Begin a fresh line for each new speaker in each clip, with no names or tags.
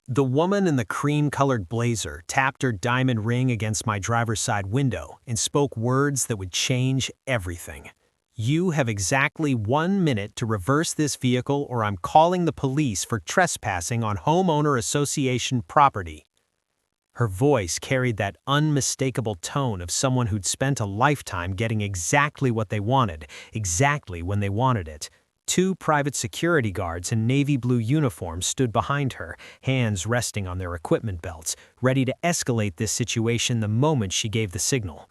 The woman in the cream-colored blazer tapped her diamond ring against my driver's side window and spoke words that would change everything. "You have exactly 1 minute to reverse this vehicle or I'm calling the police for trespassing on homeowner association property." Her voice carried that unmistakable tone of someone who'd spent a lifetime getting exactly what they wanted, exactly when they wanted it. Two private security guards in navy blue uniforms stood behind her, hands resting on their equipment belts, ready to escalate this situation the moment she gave the signal.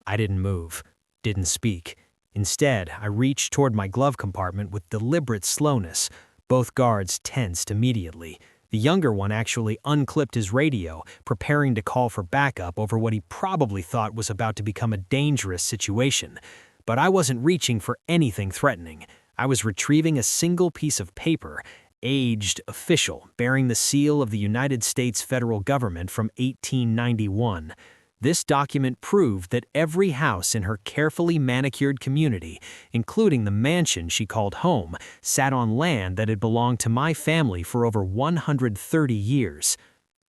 I didn't move, didn't speak. Instead, I reached toward my glove compartment with deliberate slowness. Both guards tensed immediately. The younger one actually unclipped his radio, preparing to call for backup over what he probably thought was about to become a dangerous situation. But I wasn't reaching for anything threatening. I was retrieving a single piece of paper, aged official, bearing the seal of the United States federal government from 1891. This document proved that every house in her carefully manicured community, including the mansion she called home, sat on land that had belonged to my family for over 130 years.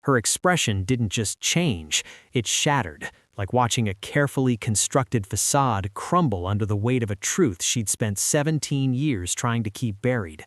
Her expression didn't just change, it shattered, like watching a carefully constructed facade crumble under the weight of a truth she'd spent 17 years trying to keep buried.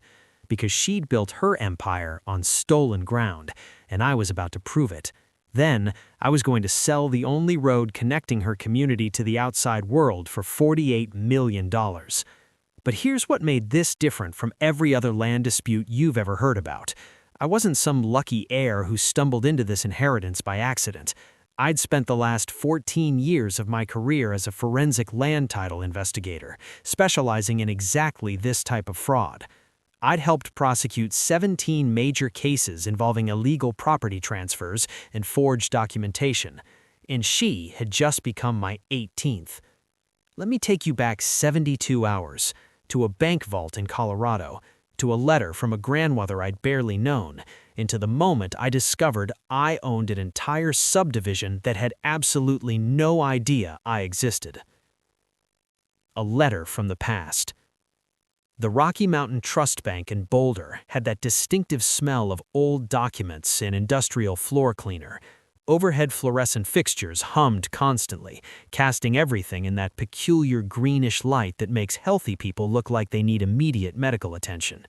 Because she'd built her empire on stolen ground, and I was about to prove it. Then, I was going to sell the only road connecting her community to the outside world for $48 million. But here's what made this different from every other land dispute you've ever heard about. I wasn't some lucky heir who stumbled into this inheritance by accident. I'd spent the last 14 years of my career as a forensic land title investigator, specializing in exactly this type of fraud. I'd helped prosecute 17 major cases involving illegal property transfers and forged documentation, and she had just become my 18th. Let me take you back 72 hours, to a bank vault in Colorado, to a letter from a grandmother I'd barely known, and to the moment I discovered I owned an entire subdivision that had absolutely no idea I existed. A letter from the past. The Rocky Mountain Trust Bank in Boulder had that distinctive smell of old documents and industrial floor cleaner. Overhead fluorescent fixtures hummed constantly, casting everything in that peculiar greenish light that makes healthy people look like they need immediate medical attention.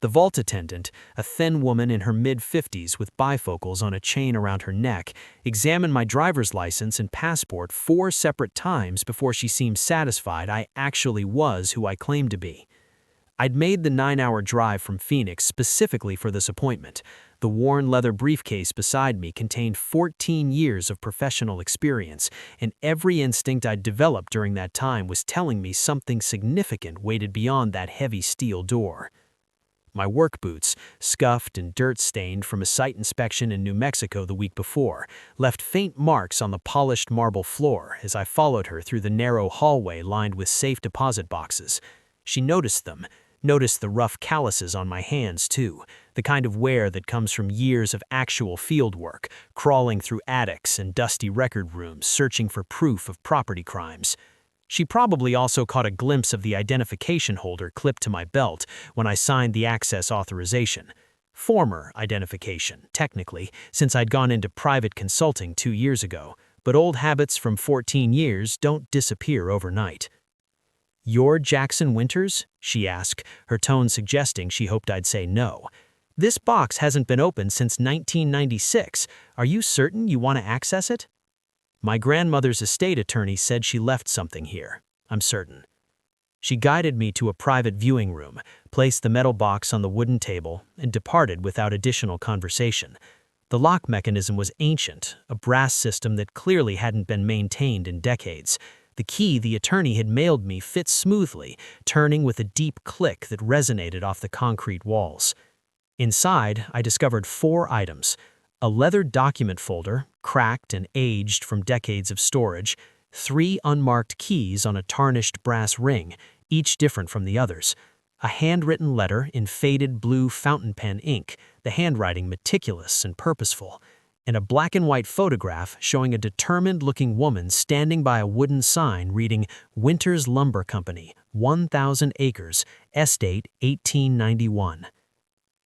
The vault attendant, a thin woman in her mid-50s with bifocals on a chain around her neck, examined my driver's license and passport 4 separate times before she seemed satisfied I actually was who I claimed to be. I'd made the 9-hour drive from Phoenix specifically for this appointment. The worn leather briefcase beside me contained 14 years of professional experience, and every instinct I'd developed during that time was telling me something significant waited beyond that heavy steel door. My work boots, scuffed and dirt-stained from a site inspection in New Mexico the week before, left faint marks on the polished marble floor as I followed her through the narrow hallway lined with safe deposit boxes. She noticed them. Noticed the rough calluses on my hands, too, the kind of wear that comes from years of actual field work, crawling through attics and dusty record rooms searching for proof of property crimes. She probably also caught a glimpse of the identification holder clipped to my belt when I signed the access authorization. Former identification, technically, since I'd gone into private consulting 2 years ago, but old habits from 14 years don't disappear overnight. "You're Jackson Winters?" she asked, her tone suggesting she hoped I'd say no. "This box hasn't been opened since 1996. Are you certain you want to access it?" "My grandmother's estate attorney said she left something here. I'm certain." She guided me to a private viewing room, placed the metal box on the wooden table, and departed without additional conversation. The lock mechanism was ancient, a brass system that clearly hadn't been maintained in decades. The key the attorney had mailed me fit smoothly, turning with a deep click that resonated off the concrete walls. Inside, I discovered 4 items: a leather document folder, cracked and aged from decades of storage, 3 unmarked keys on a tarnished brass ring, each different from the others, a handwritten letter in faded blue fountain pen ink, the handwriting meticulous and purposeful, and a black-and-white photograph showing a determined-looking woman standing by a wooden sign reading Winters Lumber Company, 1,000 acres, estate 1891.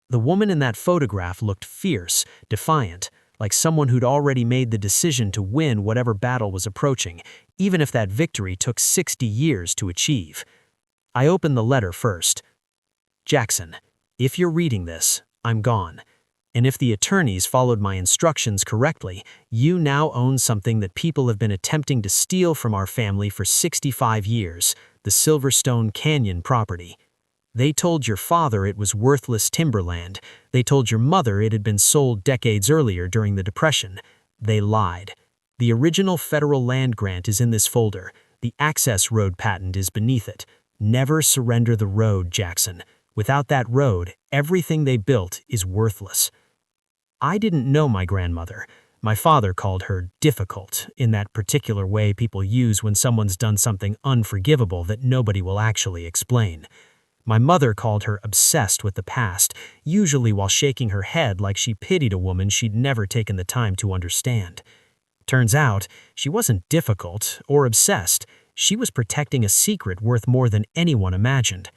The woman in that photograph looked fierce, defiant, like someone who'd already made the decision to win whatever battle was approaching, even if that victory took 60 years to achieve. I opened the letter first. Jackson, if you're reading this, I'm gone. And if the attorneys followed my instructions correctly, you now own something that people have been attempting to steal from our family for 65 years, the Silverstone Canyon property. They told your father it was worthless timberland. They told your mother it had been sold decades earlier during the Depression. They lied. The original federal land grant is in this folder. The access road patent is beneath it. Never surrender the road, Jackson. Without that road, everything they built is worthless. I didn't know my grandmother. My father called her difficult, in that particular way people use when someone's done something unforgivable that nobody will actually explain. My mother called her obsessed with the past, usually while shaking her head like she pitied a woman she'd never taken the time to understand. Turns out, she wasn't difficult or obsessed. She was protecting a secret worth more than anyone imagined.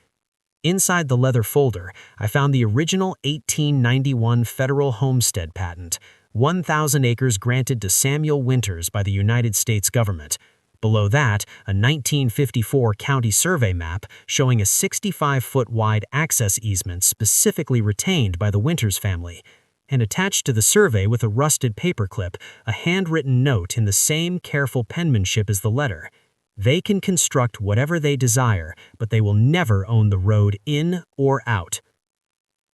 Inside the leather folder, I found the original 1891 federal homestead patent, 1,000 acres granted to Samuel Winters by the United States government. Below that, a 1954 county survey map showing a 65-foot wide access easement specifically retained by the Winters family. And attached to the survey with a rusted paperclip, a handwritten note in the same careful penmanship as the letter. They can construct whatever they desire, but they will never own the road in or out.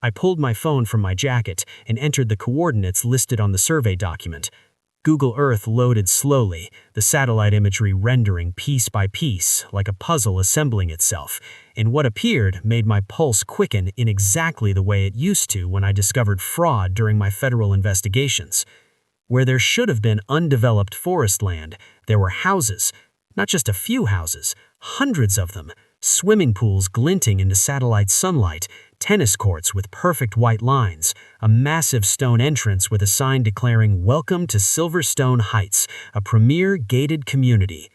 I pulled my phone from my jacket and entered the coordinates listed on the survey document. Google Earth loaded slowly, the satellite imagery rendering piece by piece, like a puzzle assembling itself, and what appeared made my pulse quicken in exactly the way it used to when I discovered fraud during my federal investigations. Where there should have been undeveloped forest land, there were houses. Not just a few houses, hundreds of them, swimming pools glinting into satellite sunlight, tennis courts with perfect white lines, a massive stone entrance with a sign declaring "Welcome to Silverstone Heights, a premier gated community."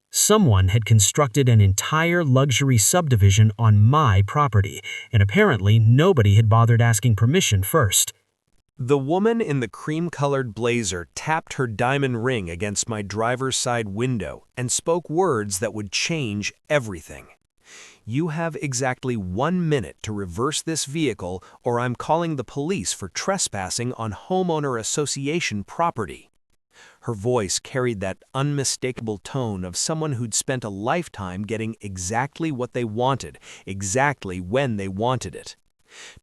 Someone had constructed an entire luxury subdivision on my property, and apparently nobody had bothered asking permission first.
The woman in the cream-colored blazer tapped her diamond ring against my driver's side window and spoke words that would change everything. You have exactly 1 minute to reverse this vehicle, or I'm calling the police for trespassing on homeowner association property. Her voice carried that unmistakable tone of someone who'd spent a lifetime getting exactly what they wanted, exactly when they wanted it.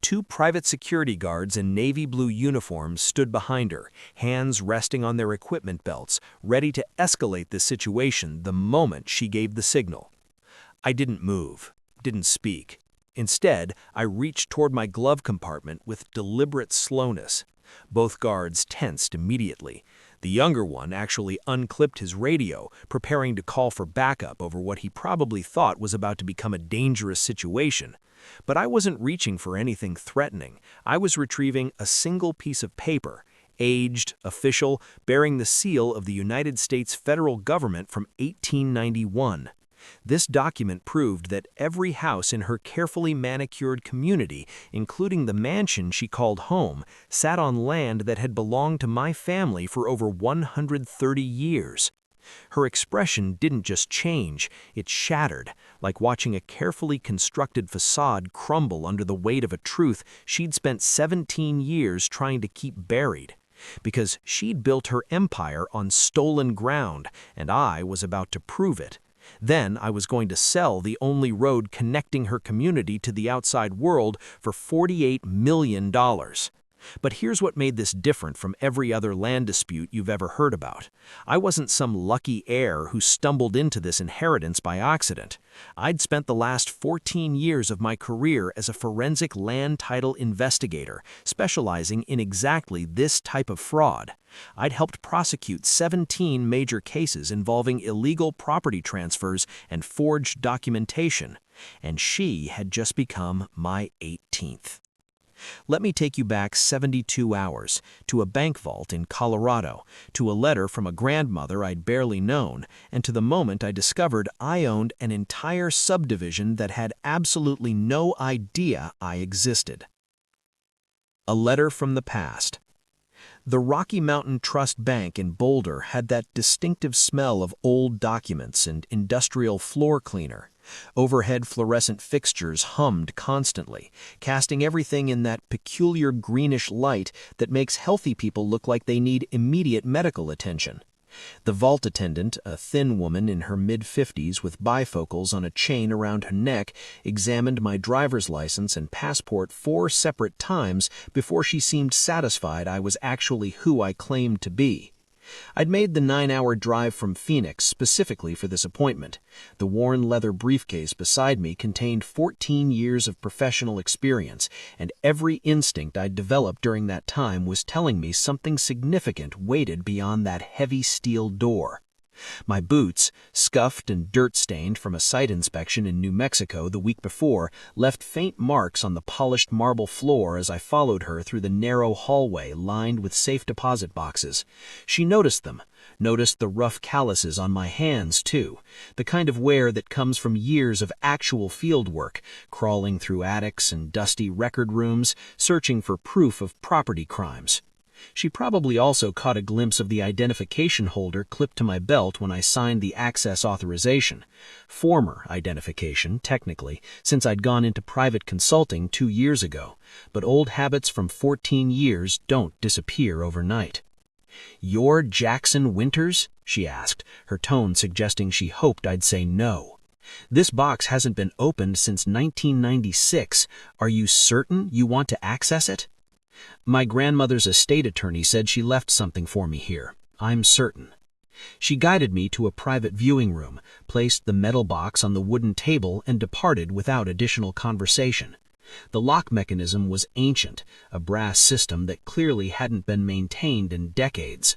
2 private security guards in navy blue uniforms stood behind her, hands resting on their equipment belts, ready to escalate the situation the moment she gave the signal. I didn't move, didn't speak. Instead, I reached toward my glove compartment with deliberate slowness. Both guards tensed immediately. The younger one actually unclipped his radio, preparing to call for backup over what he probably thought was about to become a dangerous situation. But I wasn't reaching for anything threatening. I was retrieving a single piece of paper, aged, official, bearing the seal of the United States federal government from 1891. This document proved that every house in her carefully manicured community, including the mansion she called home, sat on land that had belonged to my family for over 130 years. Her expression didn't just change, it shattered, like watching a carefully constructed facade crumble under the weight of a truth she'd spent 17 years trying to keep buried. Because she'd built her empire on stolen ground, and I was about to prove it. Then I was going to sell the only road connecting her community to the outside world for $48 million. But here's what made this different from every other land dispute you've ever heard about. I wasn't some lucky heir who stumbled into this inheritance by accident. I'd spent the last 14 years of my career as a forensic land title investigator, specializing in exactly this type of fraud. I'd helped prosecute 17 major cases involving illegal property transfers and forged documentation, and she had just become my 18th. Let me take you back 72 hours, to a bank vault in Colorado, to a letter from a grandmother I'd barely known, and to the moment I discovered I owned an entire subdivision that had absolutely no idea I existed. A letter from the past. The Rocky Mountain Trust Bank in Boulder had that distinctive smell of old documents and industrial floor cleaner. Overhead fluorescent fixtures hummed constantly, casting everything in that peculiar greenish light that makes healthy people look like they need immediate medical attention. The vault attendant, a thin woman in her mid-50s with bifocals on a chain around her neck, examined my driver's license and passport 4 separate times before she seemed satisfied I was actually who I claimed to be. I'd made the 9-hour drive from Phoenix specifically for this appointment. The worn leather briefcase beside me contained 14 years of professional experience, and every instinct I'd developed during that time was telling me something significant waited beyond that heavy steel door. My boots, scuffed and dirt-stained from a site inspection in New Mexico the week before, left faint marks on the polished marble floor as I followed her through the narrow hallway lined with safe deposit boxes. She noticed them, noticed the rough calluses on my hands, too, the kind of wear that comes from years of actual field work, crawling through attics and dusty record rooms, searching for proof of property crimes. She probably also caught a glimpse of the identification holder clipped to my belt when I signed the access authorization. Former identification, technically, since I'd gone into private consulting 2 years ago, but old habits from 14 years don't disappear overnight. "You're Jackson Winters?" she asked, her tone suggesting she hoped I'd say no. "This box hasn't been opened since 1996. Are you certain you want to access it?" "My grandmother's estate attorney said she left something for me here. I'm certain." She guided me to a private viewing room, placed the metal box on the wooden table, and departed without additional conversation. The lock mechanism was ancient, a brass system that clearly hadn't been maintained in decades.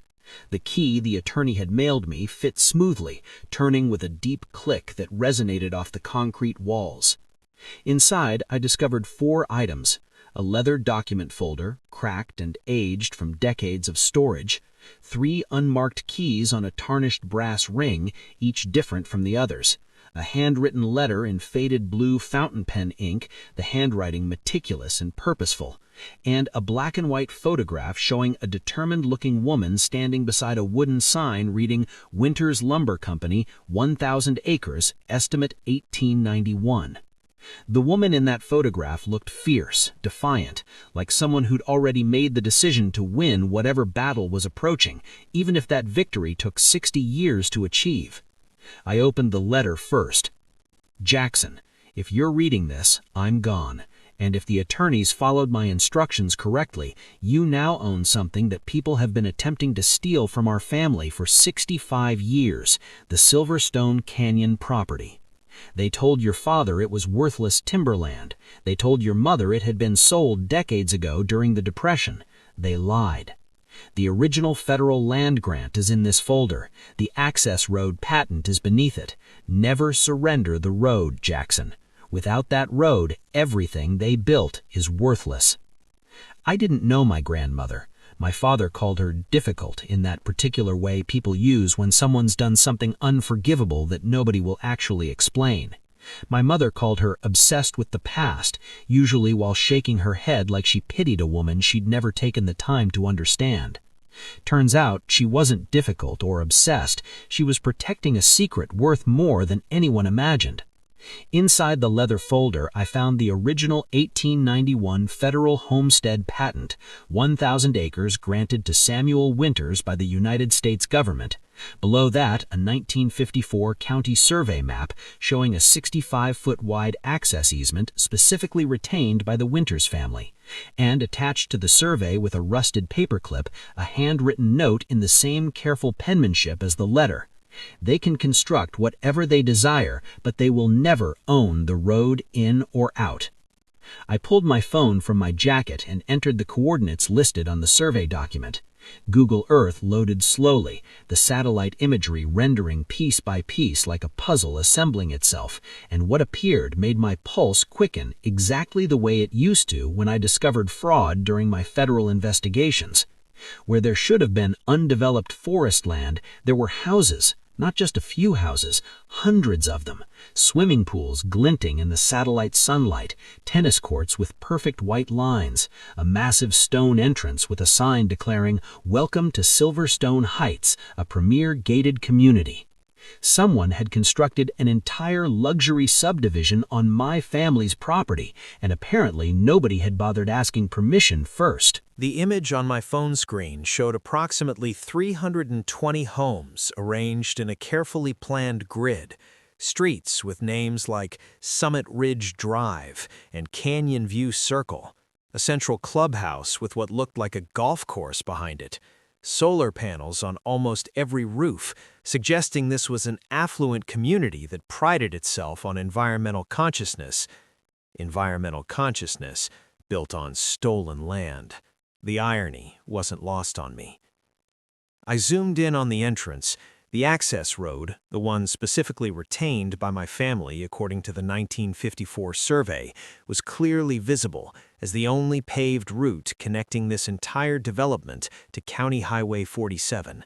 The key the attorney had mailed me fit smoothly, turning with a deep click that resonated off the concrete walls. Inside, I discovered 4 items: a leather document folder, cracked and aged from decades of storage, 3 unmarked keys on a tarnished brass ring, each different from the others, a handwritten letter in faded blue fountain pen ink, the handwriting meticulous and purposeful, and a black-and-white photograph showing a determined-looking woman standing beside a wooden sign reading "Winters Lumber Company, 1,000 acres, estimate 1891. The woman in that photograph looked fierce, defiant, like someone who'd already made the decision to win whatever battle was approaching, even if that victory took 60 years to achieve. I opened the letter first. "Jackson, if you're reading this, I'm gone, and if the attorneys followed my instructions correctly, you now own something that people have been attempting to steal from our family for 65 years, the Silverstone Canyon property. They told your father it was worthless timberland. They told your mother it had been sold decades ago during the Depression. They lied. The original federal land grant is in this folder. The access road patent is beneath it. Never surrender the road, Jackson. Without that road, everything they built is worthless." I didn't know my grandmother. My father called her difficult in that particular way people use when someone's done something unforgivable that nobody will actually explain. My mother called her obsessed with the past, usually while shaking her head like she pitied a woman she'd never taken the time to understand. Turns out she wasn't difficult or obsessed. She was protecting a secret worth more than anyone imagined. Inside the leather folder, I found the original 1891 federal homestead patent, 1,000 acres granted to Samuel Winters by the United States government. Below that, a 1954 county survey map showing a 65-foot wide access easement specifically retained by the Winters family. And attached to the survey with a rusted paperclip, a handwritten note in the same careful penmanship as the letter. They can construct whatever they desire, but they will never own the road in or out. I pulled my phone from my jacket and entered the coordinates listed on the survey document. Google Earth loaded slowly, the satellite imagery rendering piece by piece like a puzzle assembling itself, and what appeared made my pulse quicken exactly the way it used to when I discovered fraud during my federal investigations. Where there should have been undeveloped forest land, there were houses,
Not just a few houses, hundreds of them. Swimming pools glinting in the satellite sunlight, tennis courts with perfect white lines, a massive stone entrance with a sign declaring, "Welcome to Silverstone Heights, a premier gated community." Someone had constructed an entire luxury subdivision on my family's property, and apparently nobody had bothered asking permission first.
The image on my phone screen showed approximately 320 homes arranged in a carefully planned grid, streets with names like Summit Ridge Drive and Canyon View Circle, a central clubhouse with what looked like a golf course behind it, solar panels on almost every roof, suggesting this was an affluent community that prided itself on environmental consciousness. Environmental consciousness built on stolen land. The irony wasn't lost on me. I zoomed in on the entrance. The access road, the one specifically retained by my family according to the 1954 survey, was clearly visible as the only paved route connecting this entire development to County Highway 47.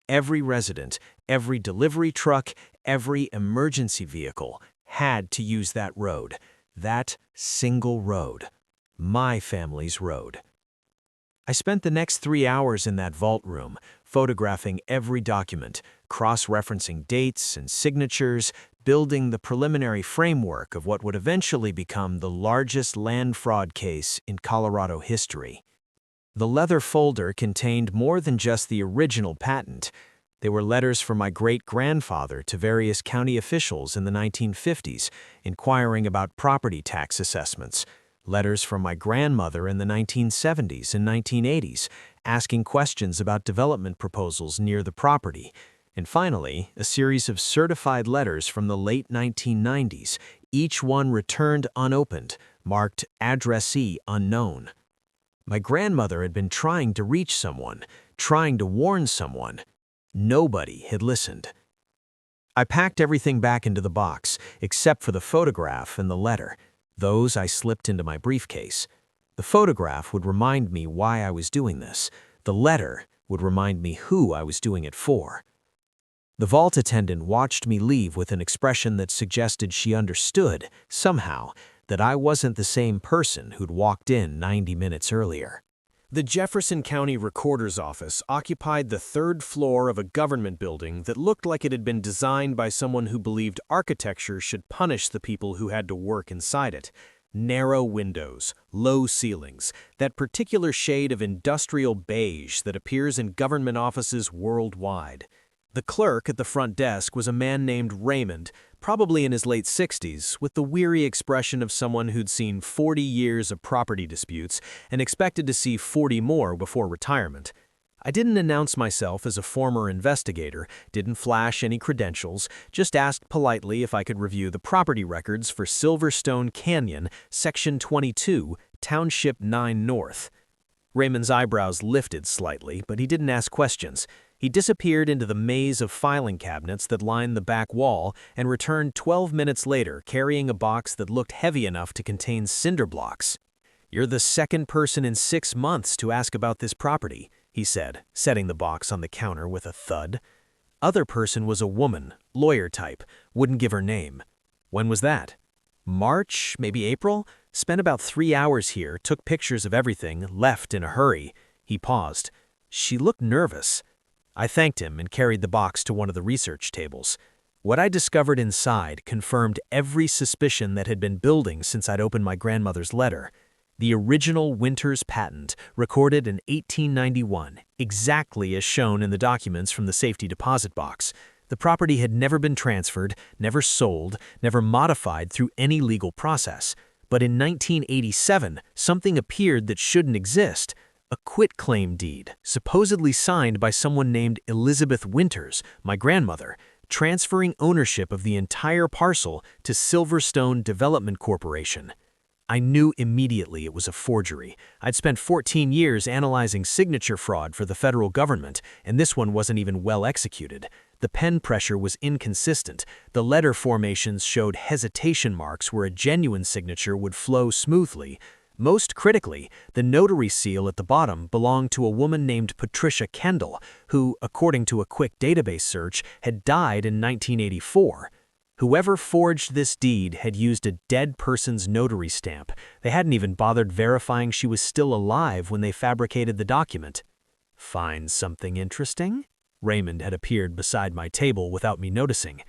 Every resident, every delivery truck, every emergency vehicle had to use that road. That single road. My family's road. I spent the next 3 hours in that vault room, photographing every document, cross-referencing dates and signatures, building the preliminary framework of what would eventually become the largest land fraud case in Colorado history. The leather folder contained more than just the original patent. They were letters from my great-grandfather to various county officials in the 1950s, inquiring about property tax assessments. Letters from my grandmother in the 1970s and 1980s, asking questions about development proposals near the property. And finally, a series of certified letters from the late 1990s, each one returned unopened, marked addressee unknown. My grandmother had been trying to reach someone, trying to warn someone. Nobody had listened. I packed everything back into the box, except for the photograph and the letter. Those I slipped into my briefcase. The photograph would remind me why I was doing this. The letter would remind me who I was doing it for. The vault attendant watched me leave with an expression that suggested she understood, somehow, that I wasn't the same person who'd walked in 90 minutes earlier. The Jefferson County Recorder's Office occupied the third floor of a government building that looked like it had been designed by someone who believed architecture should punish the people who had to work inside it. Narrow windows, low ceilings, that particular shade of industrial beige that appears in government offices worldwide. The clerk at the front desk was a man named Raymond, probably in his late 60s, with the weary expression of someone who'd seen 40 years of property disputes and expected to see 40 more before retirement. I didn't announce myself as a former investigator, didn't flash any credentials, just asked politely if I could review the property records for Silverstone Canyon, Section 22, Township 9 North. Raymond's eyebrows lifted slightly, but he didn't ask questions. He disappeared into the maze of filing cabinets that lined the back wall and returned 12 minutes later carrying a box that looked heavy enough to contain cinder blocks. "You're the second person in 6 months to ask about this property," he said, setting the box on the counter with a thud. Other person was a woman, lawyer type, wouldn't give her name. "When was that?" "March, maybe April. Spent about 3 hours here, took pictures of everything, left in a hurry." He paused. She looked nervous. I thanked him and carried the box to one of the research tables. What I discovered inside confirmed every suspicion that had been building since I'd opened my grandmother's letter. The original Winters patent, recorded in 1891, exactly as shown in the documents from the safety deposit box. The property had never been transferred, never sold, never modified through any legal process. But in 1987, something appeared that shouldn't exist. A quitclaim deed, supposedly signed by someone named Elizabeth Winters, my grandmother, transferring ownership of the entire parcel to Silverstone Development Corporation. I knew immediately it was a forgery. I'd spent 14 years analyzing signature fraud for the federal government, and this one wasn't even well executed. The pen pressure was inconsistent. The letter formations showed hesitation marks where a genuine signature would flow smoothly.
Most critically, the notary seal at the bottom belonged to a woman named Patricia Kendall, who, according to a quick database search, had died in 1984. Whoever forged this deed had used a dead person's notary stamp. They hadn't even bothered verifying she was still alive when they fabricated the document. Find something interesting? Raymond had appeared beside my table without me noticing.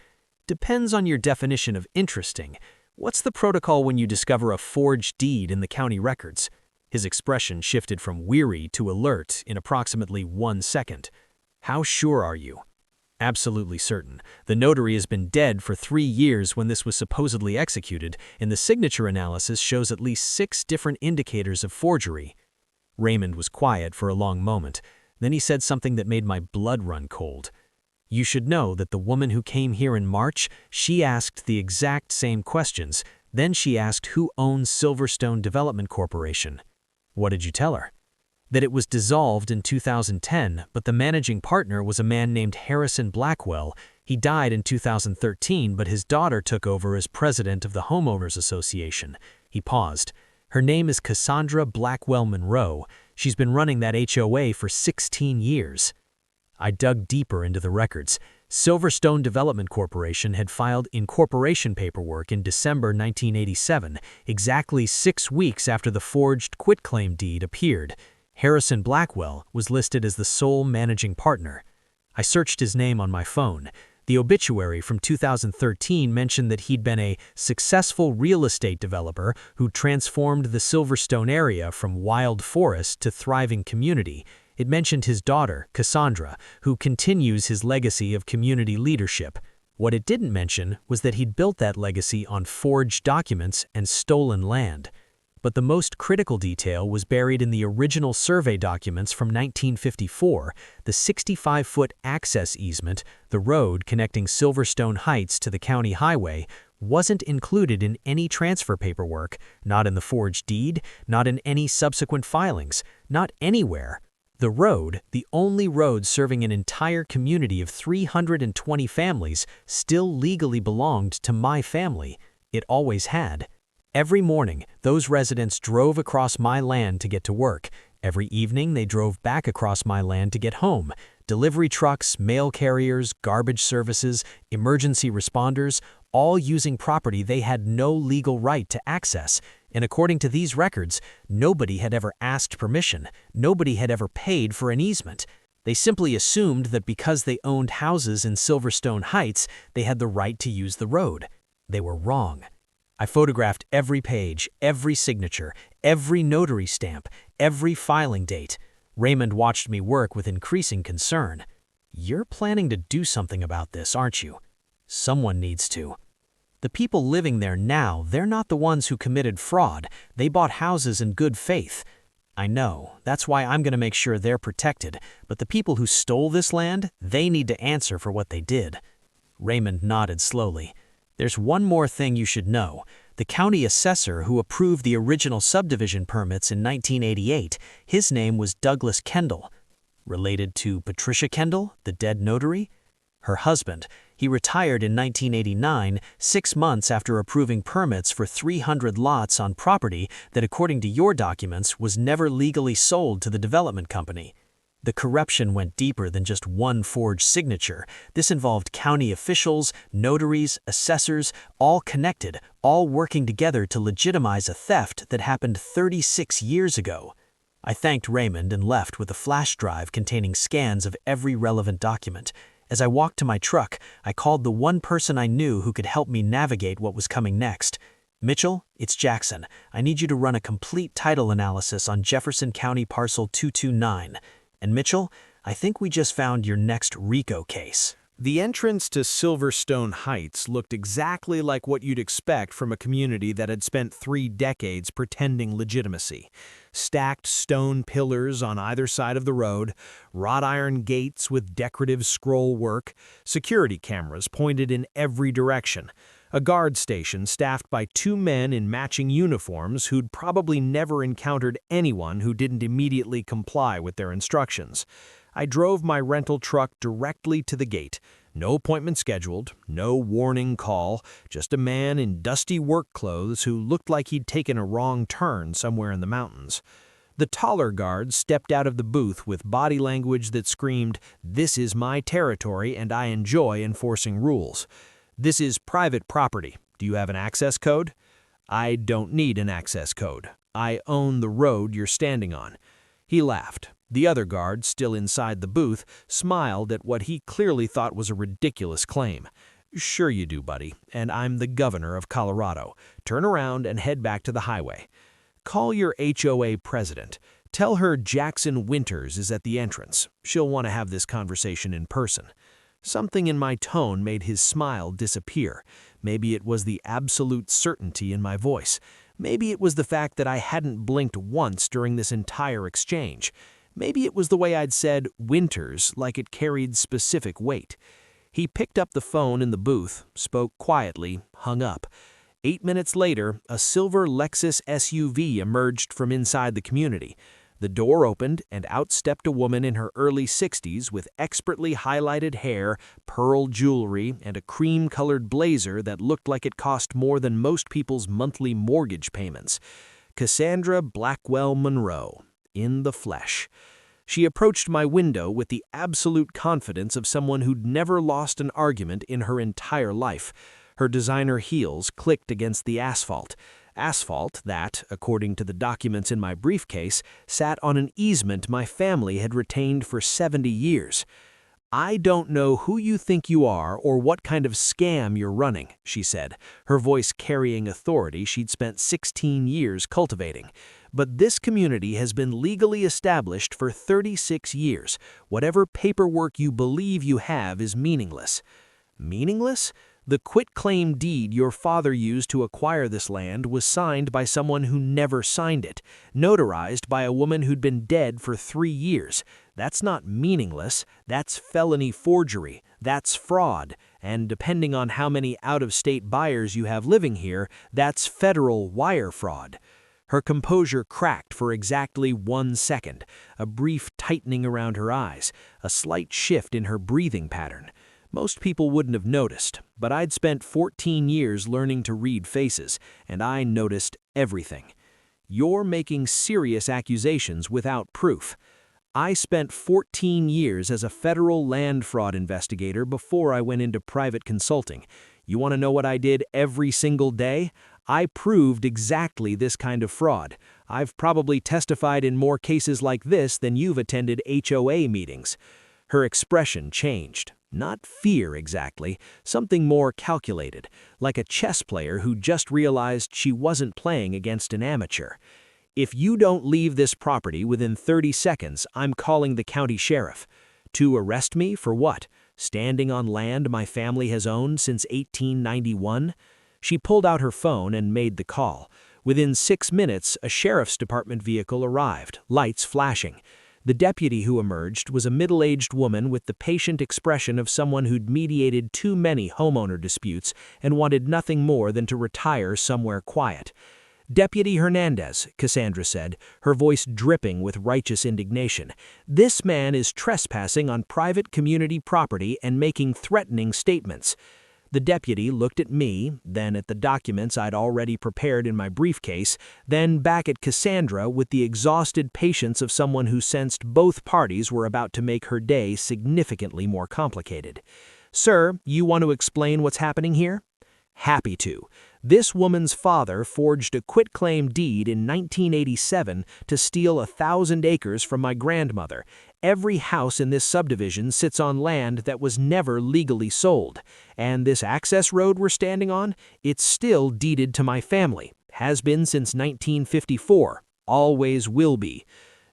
Depends on your definition of interesting. What's the protocol when you discover a forged deed in the county records? His expression shifted from weary to alert in approximately 1 second. How sure are you? Absolutely certain. The notary has been dead for 3 years when this was supposedly executed, and the signature analysis shows at least 6 different indicators of forgery. Raymond was quiet for a long moment. Then he said something that made my blood run cold. You should know that the woman who came here in March, she asked the exact same questions. Then she asked who owns Silverstone Development Corporation. What did you tell her? That it was dissolved in 2010, but the managing partner was a man named Harrison Blackwell. He died in 2013, but his daughter took over as president of the Homeowners Association. He paused. Her name is Cassandra Blackwell Monroe. She's been running that HOA for 16 years. I dug deeper into the records. Silverstone Development Corporation had filed incorporation paperwork in December 1987, exactly 6 weeks after the forged quitclaim deed appeared. Harrison Blackwell was listed as the sole managing partner. I searched his name on my phone. The obituary from 2013 mentioned that he'd been a successful real estate developer who transformed the Silverstone area from wild forest to thriving community. It mentioned his daughter, Cassandra, who continues his legacy of community leadership. What it didn't mention was that he'd built that legacy on forged documents and stolen land. But the most critical detail was buried in the original survey documents from 1954, the 65-foot access easement, the road connecting Silverstone Heights to the county highway, wasn't included in any transfer paperwork, not in the forged deed, not in any subsequent filings, not anywhere. The road, the only road serving an entire community of 320 families, still legally belonged to my family. It always had. Every morning, those residents drove across my land to get to work. Every evening, they drove back across my land to get home. Delivery trucks, mail carriers, garbage services, emergency responders, all using property they had no legal right to access. And according to these records, nobody had ever asked permission. Nobody had ever paid for an easement. They simply assumed that because they owned houses in Silverstone Heights, they had the right to use the road. They were wrong. I photographed every page, every signature, every notary stamp, every filing date. Raymond watched me work with increasing concern. You're planning to do something about this, aren't you? Someone needs to. The people living there now, they're not the ones who committed fraud. They bought houses in good faith. I know, that's why I'm going to make sure they're protected. But the people who stole this land, they need to answer for what they did. Raymond nodded slowly. There's one more thing you should know. The county assessor who approved the original subdivision permits in 1988, his name was Douglas Kendall. Related to Patricia Kendall, the dead notary? Her husband. He retired in 1989, 6 months after approving permits for 300 lots on property that, according to your documents, was never legally sold to the development company. The corruption went deeper than just one forged signature. This involved county officials, notaries, assessors, all connected, all working together to legitimize a theft that happened 36 years ago. I thanked Raymond and left with a flash drive containing scans of every relevant document. As I walked to my truck, I called the one person I knew who could help me navigate what was coming next. Mitchell, it's Jackson. I need you to run a complete title analysis on Jefferson County Parcel 229. And Mitchell, I think we just found your next RICO case.
The entrance to Silverstone Heights looked exactly like what you'd expect from a community that had spent 3 decades pretending legitimacy. Stacked stone pillars on either side of the road, wrought iron gates with decorative scroll work, security cameras pointed in every direction, a guard station staffed by 2 men in matching uniforms who'd probably never encountered anyone who didn't immediately comply with their instructions. I drove my rental truck directly to the gate, No appointment scheduled, no warning call, just a man in dusty work clothes who looked like he'd taken a wrong turn somewhere in the mountains. The taller guard stepped out of the booth with body language that screamed, "This is my territory and I enjoy enforcing rules. This is private property. Do you have an access code?" "I don't need an access code. I own the road you're standing on." He laughed. The other guard, still inside the booth, smiled at what he clearly thought was a ridiculous claim. "Sure you do, buddy, and I'm the governor of Colorado. Turn around and head back to the highway. Call your HOA president. Tell her Jackson Winters is at the entrance. She'll want to have this conversation in person." Something in my tone made his smile disappear. Maybe it was the absolute certainty in my voice. Maybe it was the fact that I hadn't blinked once during this entire exchange. Maybe it was the way I'd said Winters like it carried specific weight. He picked up the phone in the booth, spoke quietly, hung up. 8 minutes later, a silver Lexus SUV emerged from inside the community. The door opened, and out stepped a woman in her early 60s with expertly highlighted hair, pearl jewelry, and a cream-colored blazer that looked like it cost more than most people's monthly mortgage payments. Cassandra Blackwell Monroe, in the flesh. She approached my window with the absolute confidence of someone who'd never lost an argument in her entire life. Her designer heels clicked against the asphalt. Asphalt that, according to the documents in my briefcase, sat on an easement my family had retained for 70 years. "I don't know who you think you are or what kind of scam you're running," she said, her voice carrying authority she'd spent 16 years cultivating. "But this community has been legally established for 36 years. Whatever paperwork you believe you have is meaningless." Meaningless? The quitclaim deed your father used to acquire this land was signed by someone who never signed it, notarized by a woman who'd been dead for 3 years. That's not meaningless, that's felony forgery, that's fraud, and depending on how many out-of-state buyers you have living here, that's federal wire fraud. Her composure cracked for exactly 1 second, a brief tightening around her eyes, a slight shift in her breathing pattern. Most people wouldn't have noticed, but I'd spent 14 years learning to read faces, and I noticed everything. "You're making serious accusations without proof. I spent 14 years as a federal land fraud investigator before I went into private consulting. You want to know what I did every single day? I proved exactly this kind of fraud. I've probably testified in more cases like this than you've attended HOA meetings." Her expression changed. Not fear exactly, something more calculated, like a chess player who just realized she wasn't playing against an amateur. "If you don't leave this property within 30 seconds, I'm calling the county sheriff." "To arrest me for what? Standing on land my family has owned since 1891? She pulled out her phone and made the call. Within 6 minutes, a sheriff's department vehicle arrived, lights flashing. The deputy who emerged was a middle-aged woman with the patient expression of someone who'd mediated too many homeowner disputes and wanted nothing more than to retire somewhere quiet. "Deputy Hernandez," Cassandra said, her voice dripping with righteous indignation, "this man is trespassing on private community property and making threatening statements." The deputy looked at me, then at the documents I'd already prepared in my briefcase, then back at Cassandra with the exhausted patience of someone who sensed both parties were about to make her day significantly more complicated. "Sir, you want to explain what's happening here?" "Happy to. This woman's father forged a quitclaim deed in 1987 to steal 1,000 acres from my grandmother. Every house in this subdivision sits on land that was never legally sold. And this access road we're standing on, it's still deeded to my family. Has been since 1954. Always will be."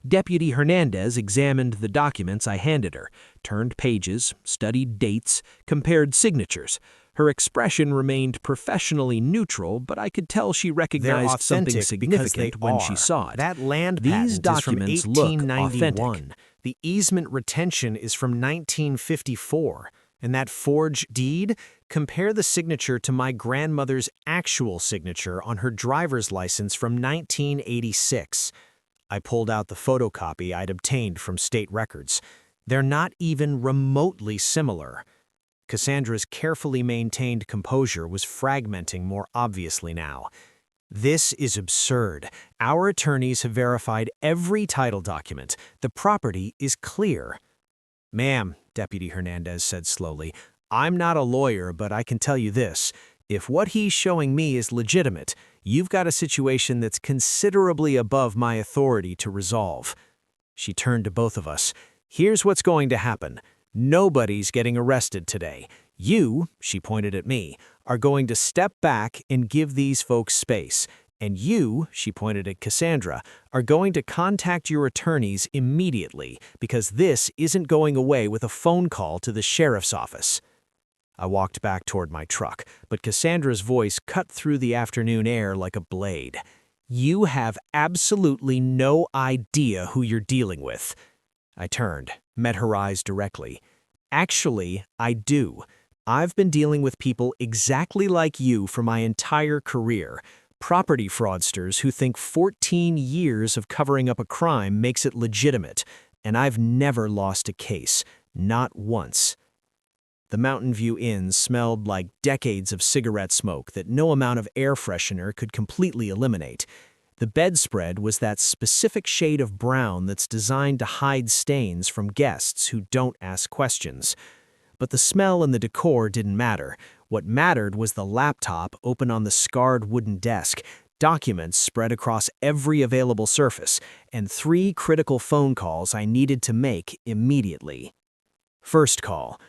Deputy Hernandez examined the documents I handed her, turned pages, studied dates, compared signatures. Her expression remained professionally neutral, but I could tell she recognized something significant when she saw it. That land These patent documents
is from 1891.
look authentic. The easement retention is from 1954. And that forged deed? Compare the signature to my grandmother's actual signature on her driver's license from 1986. I pulled out the photocopy I'd obtained from state records. They're not even remotely similar. Cassandra's carefully maintained composure was fragmenting more obviously now. This is absurd. Our attorneys have verified every title document. The property is clear. Ma'am, Deputy Hernandez said slowly, I'm not a lawyer, but I can tell you this. If what he's showing me is legitimate, you've got a situation that's considerably above my authority to resolve. She turned to both of us. Here's what's going to happen. Nobody's getting arrested today. You, she pointed at me, are going to step back and give these folks space. And you, she pointed at Cassandra, are going to contact your attorneys immediately because this isn't going away with a phone call to the sheriff's office. I walked back toward my truck, but Cassandra's voice cut through the afternoon air like a blade. You have absolutely no idea who you're dealing with. I turned, met her eyes directly. Actually, I do. I've been dealing with people exactly like you for my entire career. Property fraudsters who think 14 years of covering up a crime makes it legitimate, and I've never lost a case, not once. The Mountain View Inn smelled like decades of cigarette smoke that no amount of air freshener could completely eliminate. The bedspread was that specific shade of brown that's designed to hide stains from guests who don't ask questions. But the smell and the decor didn't matter. What mattered was the laptop open on the scarred wooden desk, documents spread across every available surface, and 3 critical phone calls I needed to make immediately. First call.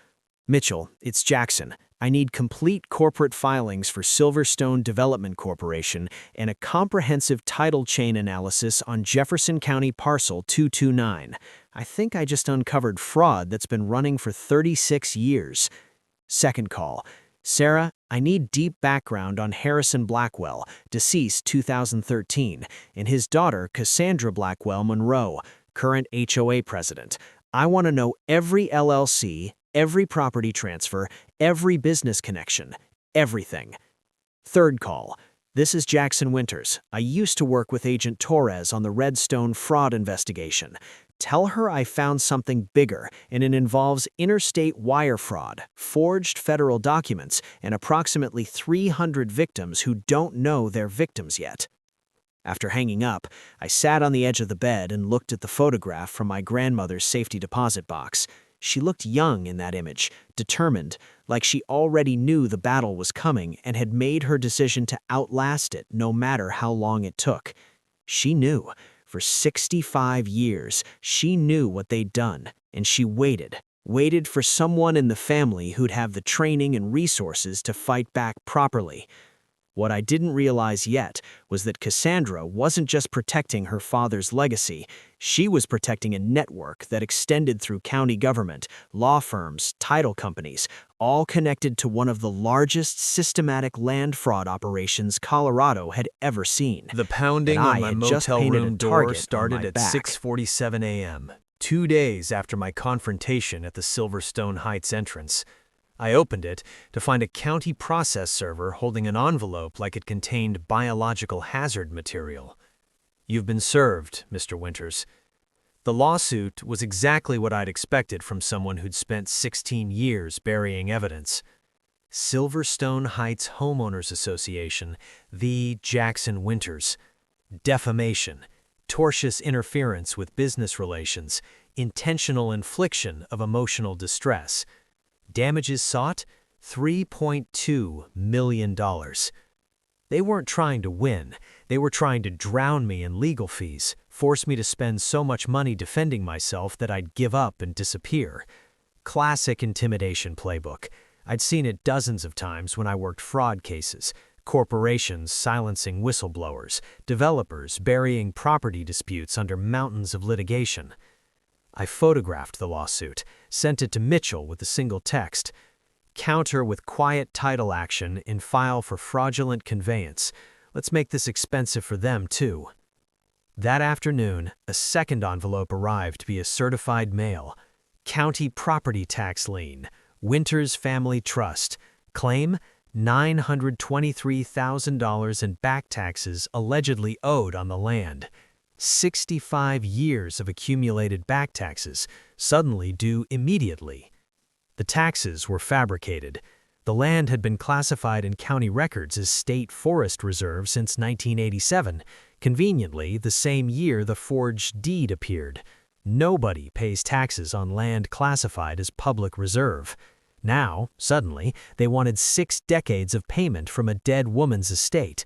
Mitchell, it's Jackson. I need complete corporate filings for Silverstone Development Corporation and a comprehensive title chain analysis on Jefferson County Parcel 229. I think I just uncovered fraud that's been running for 36 years. Second call. Sarah, I need deep background on Harrison Blackwell, deceased 2013, and his daughter Cassandra Blackwell Monroe, current HOA president. I want to know every LLC, every property transfer, every business connection, everything. Third call. This is Jackson Winters. I used to work with Agent Torres on the Redstone fraud investigation. Tell her I found something bigger, and it involves interstate wire fraud, forged federal documents, and approximately 300 victims who don't know they're victims yet. After hanging up, I sat on the edge of the bed and looked at the photograph from my grandmother's safety deposit box. She looked young in that image, determined, like she already knew the battle was coming and had made her decision to outlast it no matter how long it took. She knew. For 65 years, she knew what they'd done, and she waited for someone in the family who'd have the training and resources to fight back properly. What I didn't realize yet was that Cassandra wasn't just protecting her father's legacy, she was protecting a network that extended through county government, law firms, title companies, all connected to one of the largest systematic land fraud operations Colorado had ever seen.
The pounding on my motel room door started at 6:47 a.m., 2 days after my confrontation at the Silverstone Heights entrance. I opened it to find a county process server holding an envelope like it contained biological hazard material. You've been served, Mr. Winters. The lawsuit was exactly what I'd expected from someone who'd spent 16 years burying evidence. Silverstone Heights Homeowners Association, the Jackson Winters. Defamation, tortious interference with business relations, intentional infliction of emotional distress. Damages sought, $3.2 million. They weren't trying to win. They were trying to drown me in legal fees, force me to spend so much money defending myself that I'd give up and disappear. Classic intimidation playbook. I'd seen it dozens of times when I worked fraud cases, corporations silencing whistleblowers, developers burying property disputes under mountains of litigation. I photographed the lawsuit, sent it to Mitchell with a single text. Counter with quiet title action in file for fraudulent conveyance. Let's make this expensive for them, too. That afternoon, a second envelope arrived via certified mail. County property tax lien, Winters Family Trust. Claim $923,000 in back taxes allegedly owed on the land. 65 years of accumulated back taxes, suddenly due immediately.
The taxes were fabricated. The land had been classified in county records as state forest reserve since 1987, conveniently the same year the forged deed appeared. Nobody pays taxes on land classified as public reserve. Now, suddenly, they wanted 6 decades of payment from a dead woman's estate.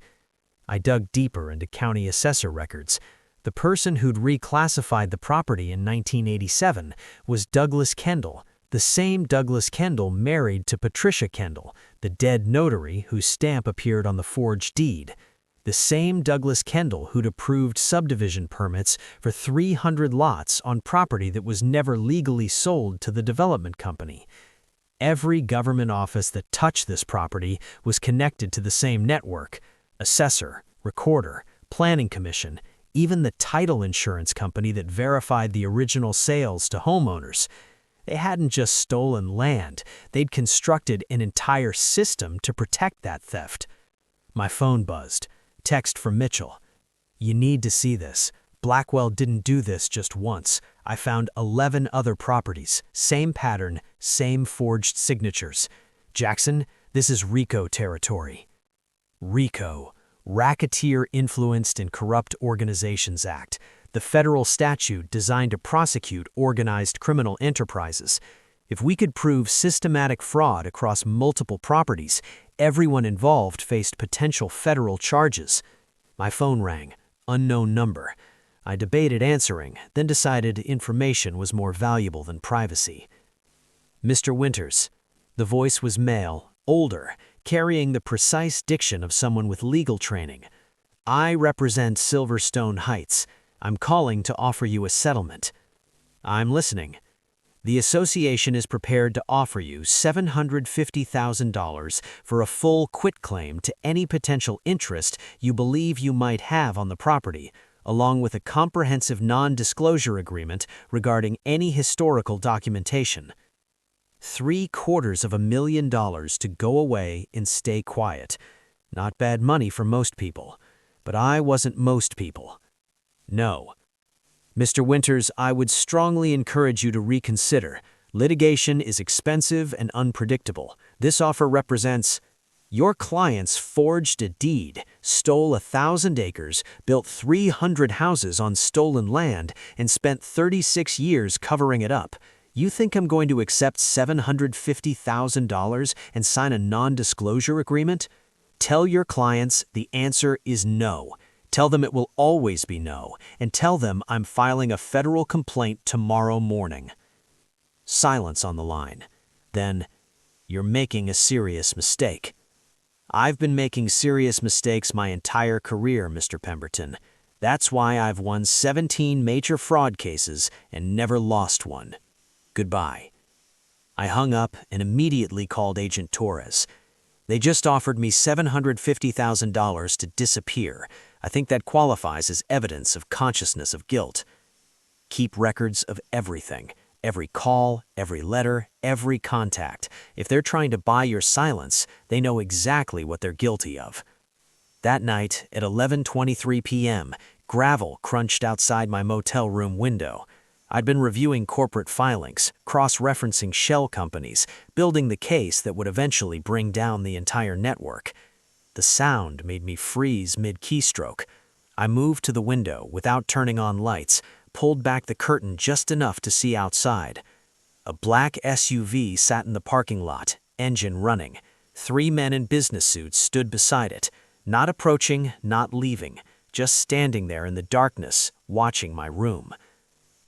I dug deeper into county assessor records. The person who'd reclassified the property in 1987 was Douglas Kendall, the same Douglas Kendall married to Patricia Kendall, the dead notary whose stamp appeared on the forged deed. The same Douglas Kendall who'd approved subdivision permits for 300 lots on property that was never legally sold to the development company. Every government office that touched this property was connected to the same network: assessor, recorder, planning commission, even the title insurance company that verified the original sales to homeowners. They hadn't just stolen land, they'd constructed an entire system to protect that theft. My phone buzzed. Text from Mitchell. "You need to see this. Blackwell didn't do this just once. I found 11 other properties, same pattern, same forged signatures. Jackson, this is RICO territory." RICO, Racketeer Influenced and Corrupt Organizations Act, the federal statute designed to prosecute organized criminal enterprises. If we could prove systematic fraud across multiple properties, everyone involved faced potential federal charges. My phone rang. Unknown number. I debated answering, then decided information was more valuable than privacy. "Mr. Winters." The voice was male, older, carrying the precise diction of someone with legal training. "I represent Silverstone Heights. I'm calling to offer you a settlement." "I'm listening." "The association is prepared to offer you $750,000 for a full quitclaim to any potential interest you believe you might have on the property, along with a comprehensive non-disclosure agreement regarding any historical documentation." $750,000 to go away and stay quiet. Not bad money for most people. But I wasn't most people. "No." "Mr. Winters, I would strongly encourage you to reconsider. Litigation is expensive and unpredictable. This offer represents—" "Your clients forged a deed, stole 1,000 acres, built 300 houses on stolen land, and spent 36 years covering it up. You think I'm going to accept $750,000 and sign a non-disclosure agreement? Tell your clients the answer is no. Tell them it will always be no, and tell them I'm filing a federal complaint tomorrow morning." Silence on the line. Then, "You're making a serious mistake." "I've been making serious mistakes my entire career, Mr. Pemberton. That's why I've won 17 major fraud cases and never lost one. Goodbye." I hung up and immediately called Agent Torres. "They just offered me $750,000 to disappear. I think that qualifies as evidence of consciousness of guilt." "Keep records of everything. Every call, every letter, every contact. If they're trying to buy your silence, they know exactly what they're guilty of." That night, at 11:23 p.m., gravel crunched outside my motel room window. I'd been reviewing corporate filings, cross-referencing shell companies, building the case that would eventually bring down the entire network. The sound made me freeze mid-keystroke. I moved to the window without turning on lights, pulled back the curtain just enough to see outside. A black SUV sat in the parking lot, engine running. 3 men in business suits stood beside it, not approaching, not leaving, just standing there in the darkness, watching my room.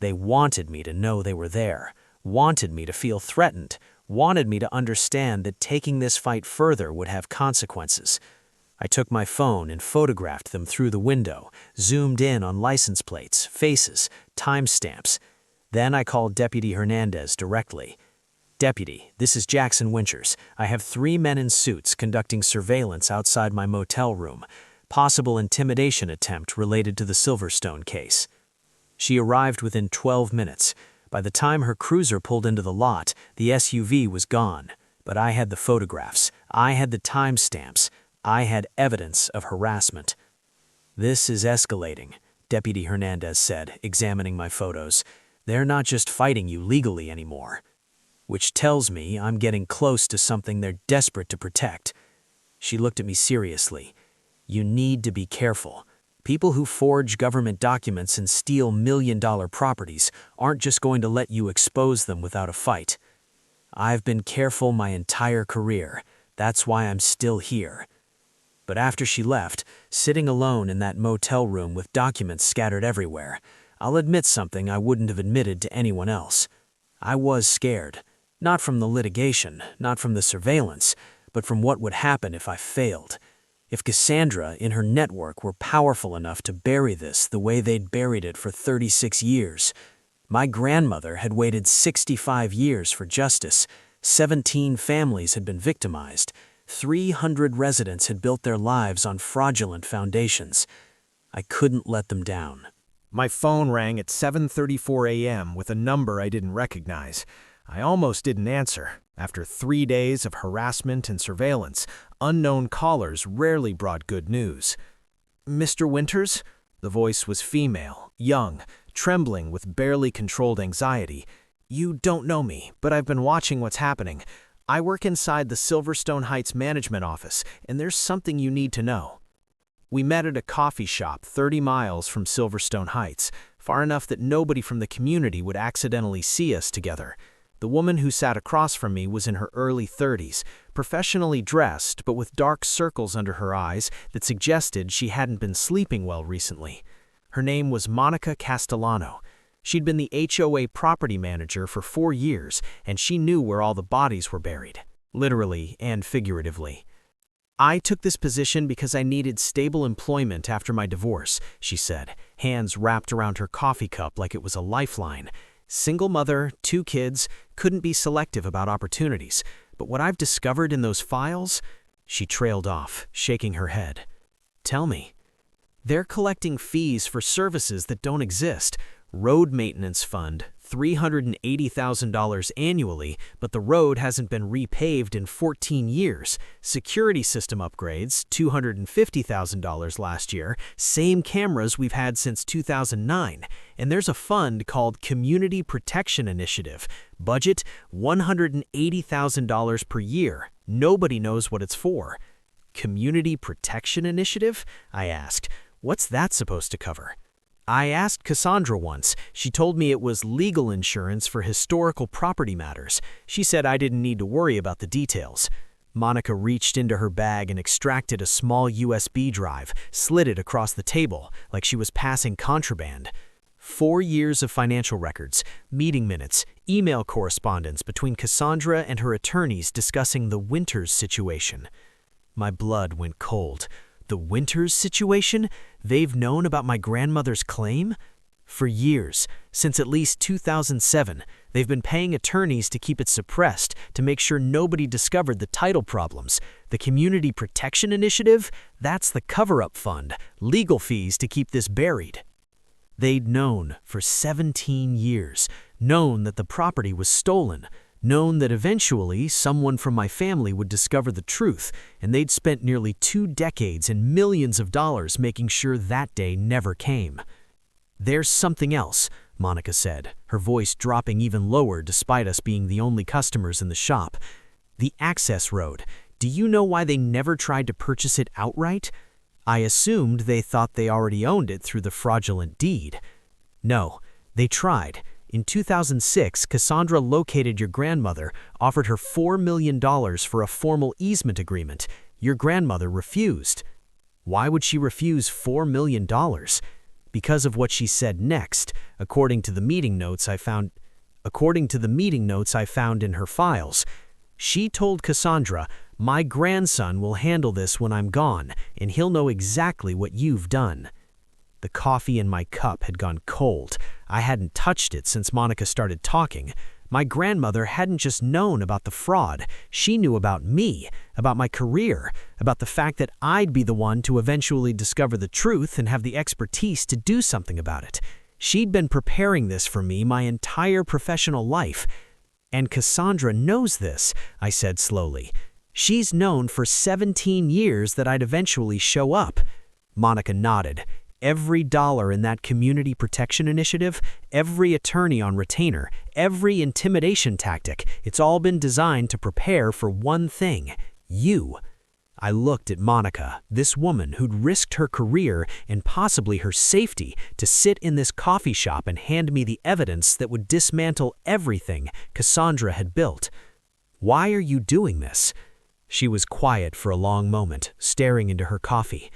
They wanted me to know they were there, wanted me to feel threatened, wanted me to understand that taking this fight further would have consequences. I took my phone and photographed them through the window, zoomed in on license plates, faces, timestamps. Then I called Deputy Hernandez directly. "Deputy, this is Jackson Winters. I have 3 men in suits conducting surveillance outside my motel room. Possible intimidation attempt related to the Silverstone case." She arrived within 12 minutes. By the time her cruiser pulled into the lot, the SUV was gone. But I had the photographs. I had the timestamps. I had evidence of harassment. "This is escalating," Deputy Hernandez said, examining my photos. "They're not just fighting you legally anymore."
which tells me I'm getting close to something they're desperate to protect. She looked at me seriously. You need to be careful. People who forge government documents and steal million-dollar properties aren't just going to let you expose them without a fight. I've been careful my entire career. That's why I'm still here. But after she left, sitting alone in that motel room with documents scattered everywhere, I'll admit something I wouldn't have admitted to anyone else. I was scared. Not from the litigation, not from the surveillance, but from what would happen if I failed. If Cassandra, in her network, were powerful enough to bury this the way they'd buried it for 36 years. My grandmother had waited 65 years for justice. 17 families had been victimized. 300 residents had built their lives on fraudulent foundations. I couldn't let them down.
My phone rang at 7:34 a.m. with a number I didn't recognize. I almost didn't answer. After 3 days of harassment and surveillance, unknown callers rarely brought good news. "Mr. Winters?" The voice was female, young, trembling with barely controlled anxiety. "You don't know me, but I've been watching what's happening. I work inside the Silverstone Heights management office, and there's something you need to know." We met at a coffee shop 30 miles from Silverstone Heights, far enough that nobody from the community would accidentally see us together. The woman who sat across from me was in her early 30s, professionally dressed but with dark circles under her eyes that suggested she hadn't been sleeping well recently. Her name was Monica Castellano. She'd been the HOA property manager for 4 years, and she knew where all the bodies were buried, literally and figuratively. "I took this position because I needed stable employment after my divorce," she said, hands wrapped around her coffee cup like it was a lifeline. "Single mother, 2 kids, couldn't be selective about opportunities. But what I've discovered in those files—" She trailed off, shaking her head. "Tell me." "They're collecting fees for services that don't exist. Road maintenance fund, $380,000 annually, but the road hasn't been repaved in 14 years. Security system upgrades, $250,000 last year, same cameras we've had since 2009. And there's a fund called Community Protection Initiative. Budget, $180,000 per year. Nobody knows what it's for." "Community Protection Initiative?" I asked. "What's that supposed to cover?" "I asked Cassandra once. She told me it was legal insurance for historical property matters. She said I didn't need to worry about the details." Monica reached into her bag and extracted a small USB drive, slid it across the table like she was passing contraband. 4 years of financial records, meeting minutes, email correspondence between Cassandra and her attorneys discussing the Winters situation. My blood went cold. The Winters situation? They've known about my grandmother's claim? For years, since at least 2007, they've been paying attorneys to keep it suppressed to make sure nobody discovered the title problems. The Community Protection Initiative? That's the cover-up fund, legal fees to keep this buried. They'd known for 17 years, known that the property was stolen, known that eventually someone from my family would discover the truth, and they'd spent nearly 2 decades and millions of dollars making sure that day never came. "There's something else," Monica said, her voice dropping even lower despite us being the only customers in the shop. "The access road. Do you know why they never tried to purchase it outright? I assumed they thought they already owned it through the fraudulent deed." "No, they tried. In 2006, Cassandra located your grandmother, offered her $4 million for a formal easement agreement. Your grandmother refused." "Why would she refuse $4 million? Because of what she said next, according to the meeting notes I found in her files. She told Cassandra, 'My grandson will handle this when I'm gone, and he'll know exactly what you've done.'" The coffee in my cup had gone cold. I hadn't touched it since Monica started talking. My grandmother hadn't just known about the fraud. She knew about me, about my career, about the fact that I'd be the one to eventually discover the truth and have the expertise to do something about it. She'd been preparing this for me my entire professional life. "And Cassandra knows this," I said slowly. "She's known for 17 years that I'd eventually show up." Monica nodded.
Every dollar in that community protection initiative, every attorney on retainer, every intimidation tactic, it's all been designed to prepare for one thing: you. I looked at Monica, this woman who'd risked her career and possibly her safety to sit in this coffee shop and hand me the evidence that would dismantle everything Cassandra had built. "Why are you doing this?" She was quiet for a long moment, staring into her coffee.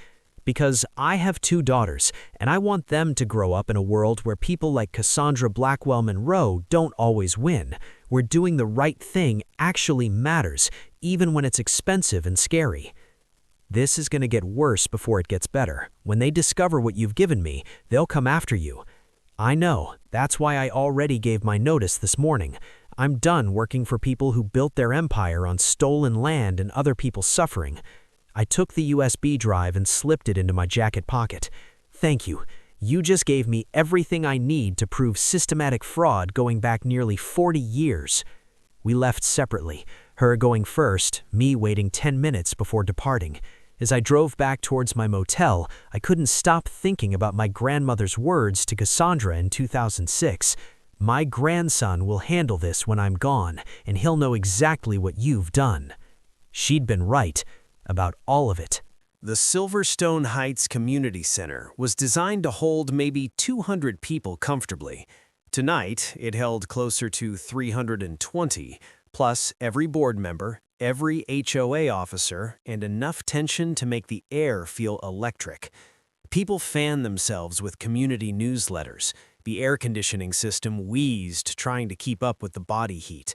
"Because I have 2 daughters, and I want them to grow up in a world where people like Cassandra Blackwell Monroe don't always win, where doing the right thing actually matters, even when it's expensive and scary. This is going to get worse before it gets better. When they discover what you've given me, they'll come after you. I know, that's why I already gave my notice this morning. I'm done working for people who built their empire on stolen land and other people's suffering." I took the USB drive and slipped it into my jacket pocket. "Thank you. You just gave me everything I need to prove systematic fraud going back nearly 40 years. We left separately, her going first, me waiting 10 minutes before departing. As I drove back towards my motel, I couldn't stop thinking about my grandmother's words to Cassandra in 2006. "My grandson will handle this when I'm gone, and he'll know exactly what you've done." She'd been right about all of it.
The Silverstone Heights Community Center was designed to hold maybe 200 people comfortably. Tonight, it held closer to 320, plus every board member, every HOA officer, and enough tension to make the air feel electric. People fanned themselves with community newsletters. The air conditioning system wheezed, trying to keep up with the body heat.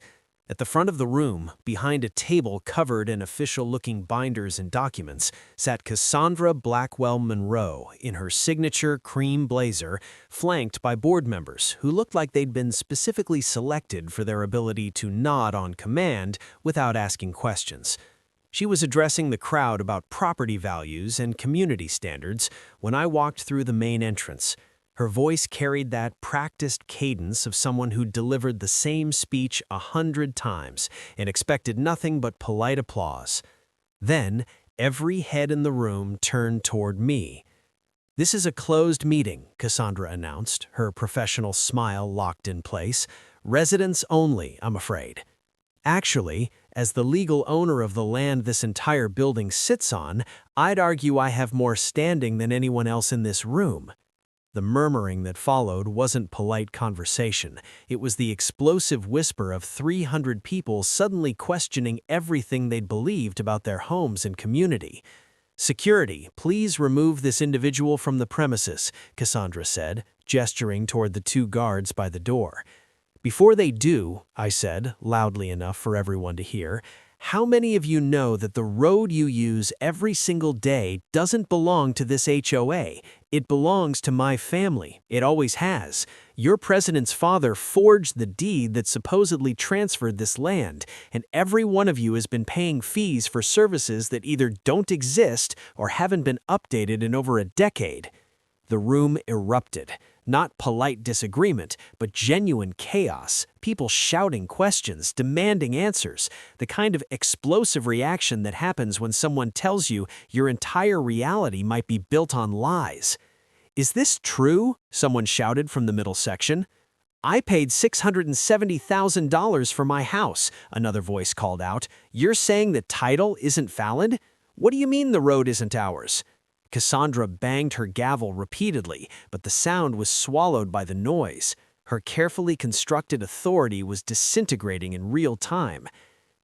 At the front of the room, behind a table covered in official-looking binders and documents, sat Cassandra Blackwell Monroe in her signature cream blazer, flanked by board members who looked like they'd been specifically selected for their ability to nod on command without asking questions. She was addressing the crowd about property values and community standards when I walked through the main entrance. Her voice carried that practiced cadence of someone who delivered the same speech 100 times and expected nothing but polite applause. Then, every head in the room turned toward me. "This is a closed meeting," Cassandra announced, her professional smile locked in place. "Residents only, I'm afraid." Actually, as the legal owner of the land this entire building sits on, I'd argue I have more standing than anyone else in this room. The murmuring that followed wasn't polite conversation. It was the explosive whisper of 300 people suddenly questioning everything they'd believed about their homes and community. "Security, please remove this individual from the premises," Cassandra said, gesturing toward the 2 guards by the door. "Before they do," I said, loudly enough for everyone to hear, "how many of you know that the road you use every single day doesn't belong to this HOA? It belongs to my family. It always has. Your president's father forged the deed that supposedly transferred this land, and every one of you has been paying fees for services that either don't exist or haven't been updated in over a decade." The room erupted. Not polite disagreement, but genuine chaos, people shouting questions, demanding answers, the kind of explosive reaction that happens when someone tells you your entire reality might be built on lies. "Is this true?" someone shouted from the middle section. "I paid $670,000 for my house," another voice called out. "You're saying the title isn't valid? What do you mean the road isn't ours?" Cassandra banged her gavel repeatedly, but the sound was swallowed by the noise. Her carefully constructed authority was disintegrating in real time.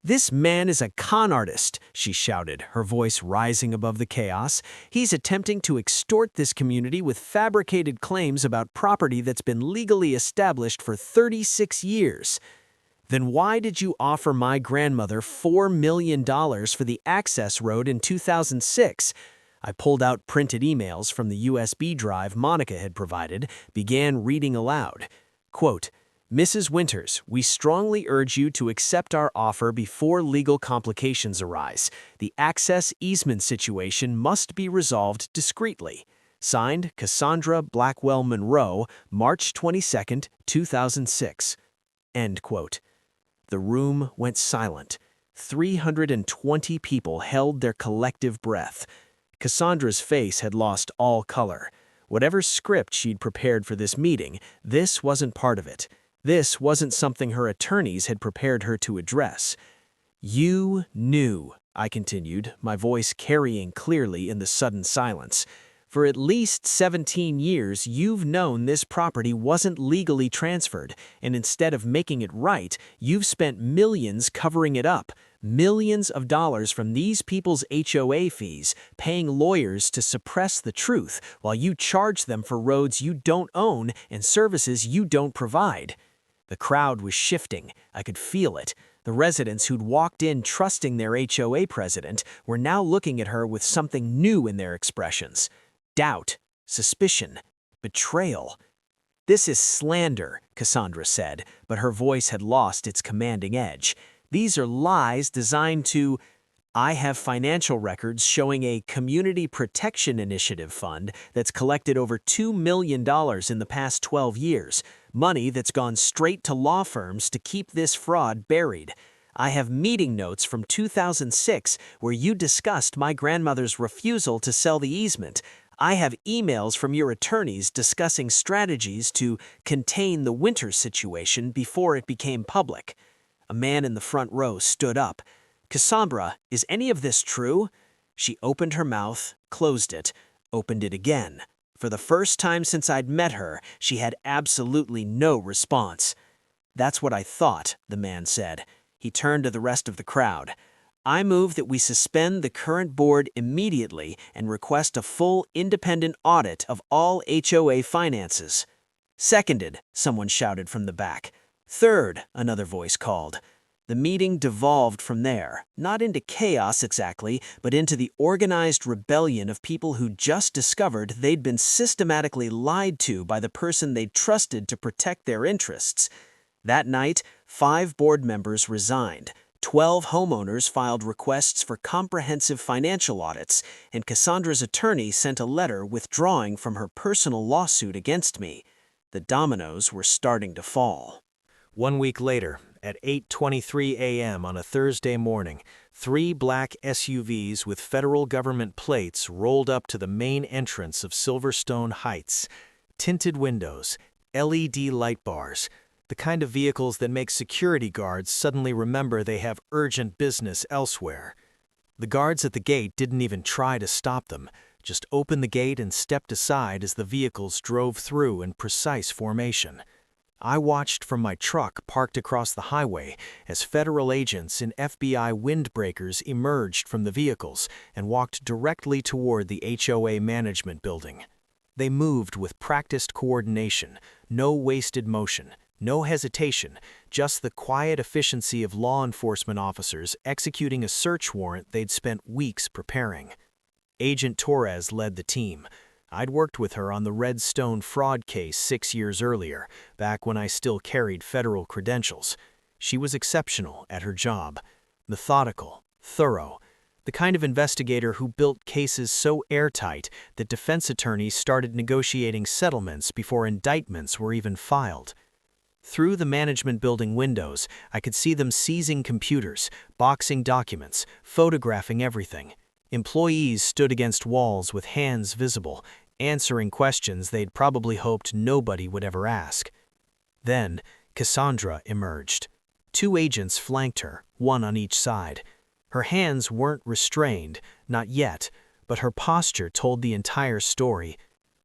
"This man is a con artist," she shouted, her voice rising above the chaos. "He's attempting to extort this community with fabricated claims about property that's been legally established for 36 years. Then why did you offer my grandmother $4 million for the access road in 2006? I pulled out printed emails from the USB drive Monica had provided, began reading aloud. Quote, "Mrs. Winters, we strongly urge you to accept our offer before legal complications arise. The access easement situation must be resolved discreetly. Signed, Cassandra Blackwell Monroe, March 22, 2006. End quote. The room went silent. 320 people held their collective breath. Cassandra's face had lost all color.
Whatever script she'd prepared for this meeting, this wasn't part of it. This wasn't something her attorneys had prepared her to address. "You knew," I continued, my voice carrying clearly in the sudden silence. "For at least 17 years, you've known this property wasn't legally transferred, and instead of making it right, you've spent millions covering it up. Millions of dollars from these people's HOA fees, paying lawyers to suppress the truth, while you charge them for roads you don't own and services you don't provide." The crowd was shifting. I could feel it. The residents who'd walked in trusting their HOA president were now looking at her with something new in their expressions. Doubt, suspicion, betrayal. "This is slander," Cassandra said, but her voice had lost its commanding edge. "These are lies designed to—" "I have financial records showing a Community Protection Initiative fund that's collected over $2 million in the past 12 years, money that's gone straight to law firms to keep this fraud buried. I have meeting notes from 2006 where you discussed my grandmother's refusal to sell the easement. I have emails from your attorneys discussing strategies to contain the winter situation before it became public." A man in the front row stood up. "Cassandra, is any of this true?" She opened her mouth, closed it, opened it again. For the first time since I'd met her, she had absolutely no response. "That's what I thought," the man said. He turned to the rest of the crowd. "I move that we suspend the current board immediately and request a full independent audit of all HOA finances." "Seconded," someone shouted from the back. "Third," another voice called. The meeting devolved from there, not into chaos exactly, but into the organized rebellion of people who just discovered they'd been systematically lied to by the person they'd trusted to protect their interests. That night, 5 board members resigned. 12 homeowners filed requests for comprehensive financial audits, and Cassandra's attorney sent a letter withdrawing from her personal lawsuit against me. The dominoes were starting to fall.
1 week later, at 8:23 a.m. on a Thursday morning, 3 black SUVs with federal government plates rolled up to the main entrance of Silverstone Heights. Tinted windows, LED light bars, the kind of vehicles that make security guards suddenly remember they have urgent business elsewhere. The guards at the gate didn't even try to stop them, just opened the gate and stepped aside as the vehicles drove through in precise formation. I watched from my truck parked across the highway as federal agents in FBI windbreakers emerged from the vehicles and walked directly toward the HOA management building. They moved with practiced coordination, no wasted motion, no hesitation, just the quiet efficiency of law enforcement officers executing a search warrant they'd spent weeks preparing. Agent Torres led the team. I'd worked with her on the Redstone fraud case 6 years earlier, back when I still carried federal credentials. She was exceptional at her job, methodical, thorough, the kind of investigator who built cases so airtight that defense attorneys started negotiating settlements before indictments were even filed. Through the management building windows, I could see them seizing computers, boxing documents, photographing everything. Employees stood against walls with hands visible, answering questions they'd probably hoped nobody would ever ask. Then, Cassandra emerged. 2 agents flanked her, 1 on each side. Her hands weren't restrained, not yet, but her posture told the entire story.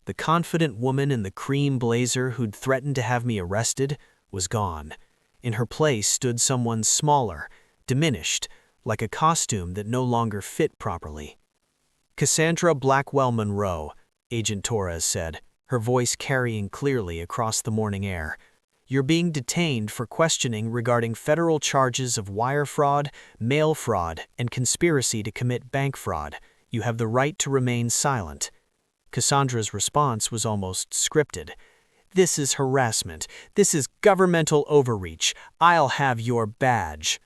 The confident woman in the cream blazer who'd threatened to have me arrested was gone. In her place stood someone smaller, diminished, like a costume that no longer fit properly. "Cassandra Blackwell Monroe," Agent Torres said, her voice carrying clearly across the morning air. "You're being detained for questioning regarding federal charges of wire fraud, mail fraud, and conspiracy to commit bank fraud. You have the right to remain silent." Cassandra's response was almost scripted. "This is harassment. This is governmental overreach. I'll have your badge."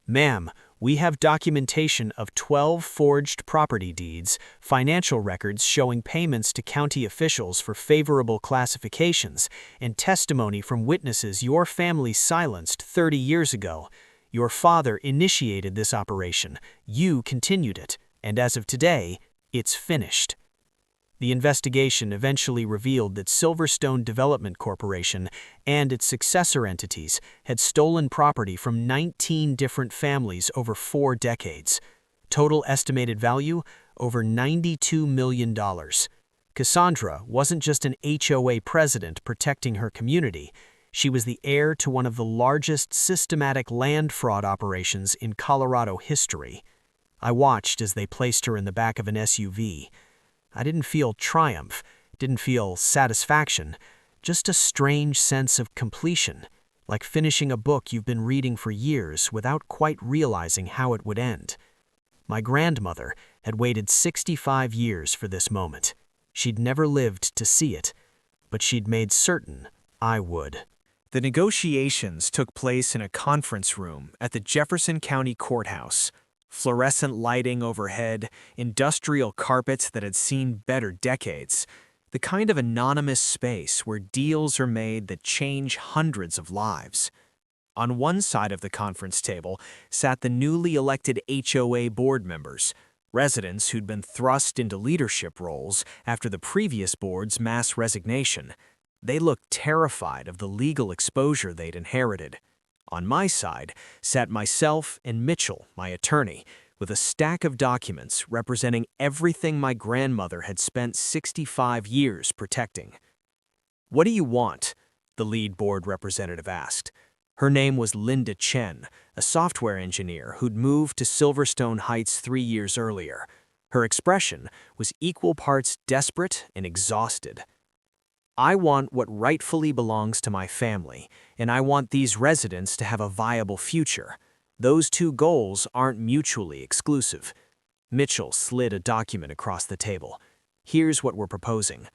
"Ma'am, we have documentation of 12 forged property deeds, financial records showing payments to county officials for favorable classifications, and testimony from witnesses your family silenced 30 years ago. Your father initiated this operation. You continued it, and as of today, it's finished."
The investigation eventually revealed that Silverstone Development Corporation and its successor entities had stolen property from 19 different families over 4 decades. Total estimated value, over $92 million. Cassandra wasn't just an HOA president protecting her community. She was the heir to one of the largest systematic land fraud operations in Colorado history. I watched as they placed her in the back of an SUV. I didn't feel triumph, didn't feel satisfaction, just a strange sense of completion, like finishing a book you've been reading for years without quite realizing how it would end. My grandmother had waited 65 years for this moment. She'd never lived to see it, but she'd made certain I would.
The negotiations took place in a conference room at the Jefferson County Courthouse. Fluorescent lighting overhead, industrial carpets that had seen better decades, the kind of anonymous space where deals are made that change hundreds of lives. On one side of the conference table sat the newly elected HOA board members, residents who'd been thrust into leadership roles after the previous board's mass resignation. They looked terrified of the legal exposure they'd inherited. On my side sat myself and Mitchell, my attorney, with a stack of documents representing everything my grandmother had spent 65 years protecting. "What do you want?" the lead board representative asked. Her name was Linda Chen, a software engineer who'd moved to Silverstone Heights 3 years earlier. Her expression was equal parts desperate and exhausted. "I want what rightfully belongs to my family, and I want these residents to have a viable future. Those two goals aren't mutually exclusive." Mitchell slid a document across the table. "Here's what we're proposing."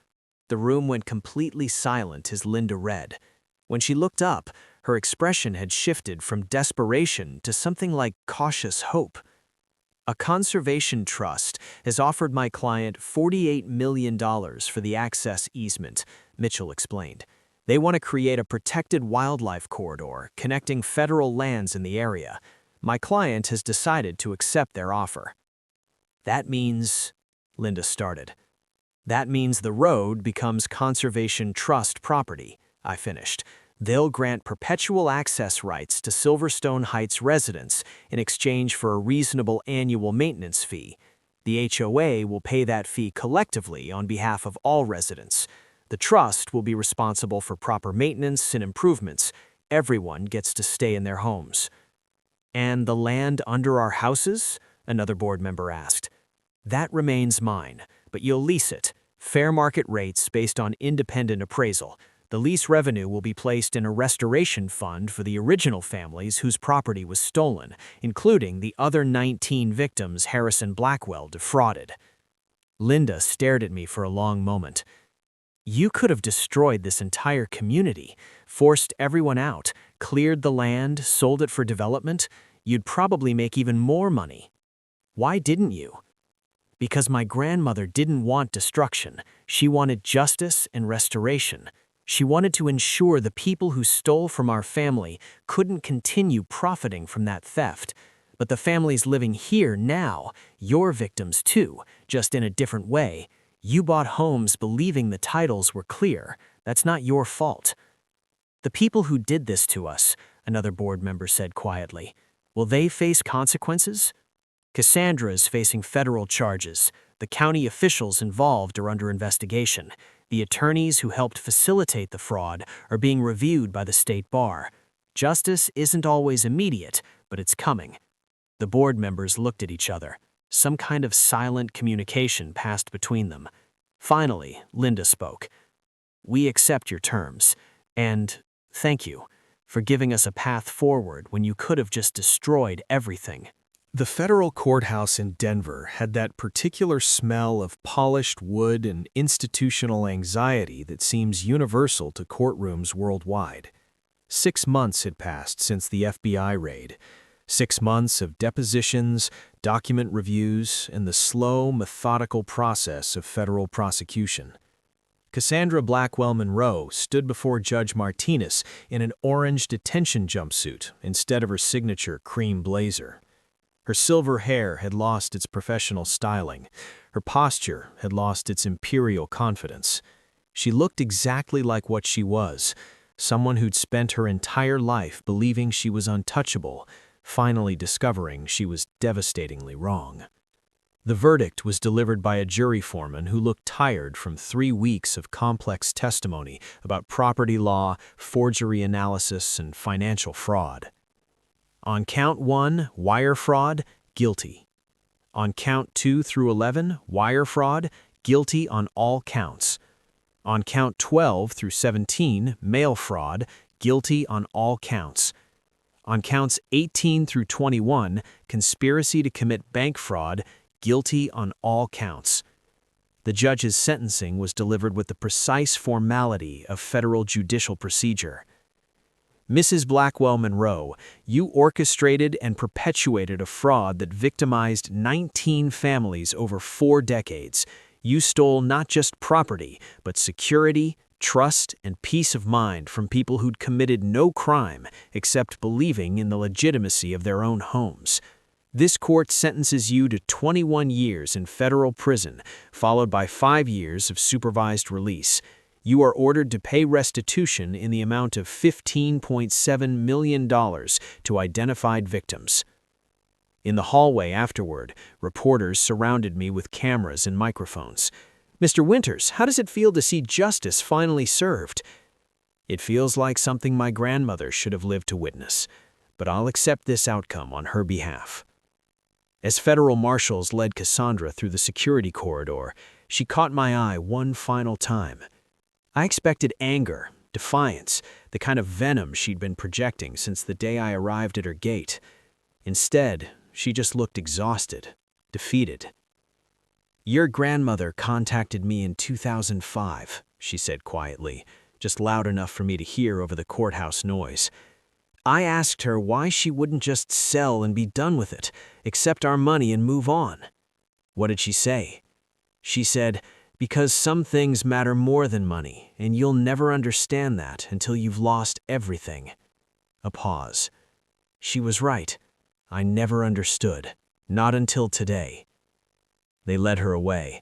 The room went completely silent as Linda read. When she looked up, her expression had shifted from desperation to something like cautious hope. "A conservation trust has offered my client $48 million for the access easement," Mitchell explained. "They want to create a protected wildlife corridor connecting federal lands in the area. My client has decided to accept their offer." "That means," Linda started. "That means the road becomes conservation trust property," I finished. "They'll grant perpetual access rights to Silverstone Heights residents in exchange for a reasonable annual maintenance fee. The HOA will pay that fee collectively on behalf of all residents. The trust will be responsible for proper maintenance and improvements. Everyone gets to stay in their homes." "And the land under our houses?" another board member asked. "That remains mine, but you'll lease it. Fair market rates based on independent appraisal. The lease revenue will be placed in a restoration fund for the original families whose property was stolen, including the other 19 victims Harrison Blackwell defrauded." Linda stared at me for a long moment. "You could have destroyed this entire community, forced everyone out, cleared the land, sold it for development. You'd probably make even more money. Why didn't you?" "Because my grandmother didn't want destruction. She wanted justice and restoration. She wanted to ensure the people who stole from our family couldn't continue profiting from that theft. But the families living here now, your victims too, just in a different way. You bought homes believing the titles were clear. That's not your fault." "The people who did this to us," another board member said quietly, "will they face consequences?" "Cassandra is facing federal charges. The county officials involved are under investigation. The attorneys who helped facilitate the fraud are being reviewed by the state bar. Justice isn't always immediate, but it's coming." The board members looked at each other. Some kind of silent communication passed between them. Finally, Linda spoke. "We accept your terms, and thank you for giving us a path forward when you could have just destroyed everything."
The federal courthouse in Denver had that particular smell of polished wood and institutional anxiety that seems universal to courtrooms worldwide. 6 months had passed since the FBI raid. 6 months of depositions, document reviews, and the slow, methodical process of federal prosecution. Cassandra Blackwell Monroe stood before Judge Martinez in an orange detention jumpsuit instead of her signature cream blazer.
Her silver hair had lost its professional styling. Her posture had lost its imperial confidence. She looked exactly like what she was, someone who'd spent her entire life believing she was untouchable, finally discovering she was devastatingly wrong. The verdict was delivered by a jury foreman who looked tired from 3 weeks of complex testimony about property law, forgery analysis, and financial fraud. On count 1, wire fraud, guilty. On count 2 through 11, wire fraud, guilty on all counts. On count 12 through 17, mail fraud, guilty on all counts. On counts 18 through 21, conspiracy to commit bank fraud, guilty on all counts. The judge's sentencing was delivered with the precise formality of federal judicial procedure. Mrs. Blackwell Monroe, you orchestrated and perpetuated a fraud that victimized 19 families over 4 decades. You stole not just property, but security, trust, and peace of mind from people who'd committed no crime except believing in the legitimacy of their own homes. This court sentences you to 21 years in federal prison, followed by 5 years of supervised release. You are ordered to pay restitution in the amount of $15.7 million to identified victims. In the hallway afterward, reporters surrounded me with cameras and microphones. Mr. Winters, how does it feel to see justice finally served? It feels like something my grandmother should have lived to witness, but I'll accept this outcome on her behalf. As federal marshals led Cassandra through the security corridor, she caught my eye one final time. I expected anger, defiance, the kind of venom she'd been projecting since the day I arrived at her gate. Instead, she just looked exhausted, defeated. Your grandmother contacted me in 2005, she said quietly, just loud enough for me to hear over the courthouse noise. I asked her why she wouldn't just sell and be done with it, accept our money and move on. What did she say? She said, because some things matter more than money, and you'll never understand that until you've lost everything. A pause. She was right. I never understood. Not until today. They led her away.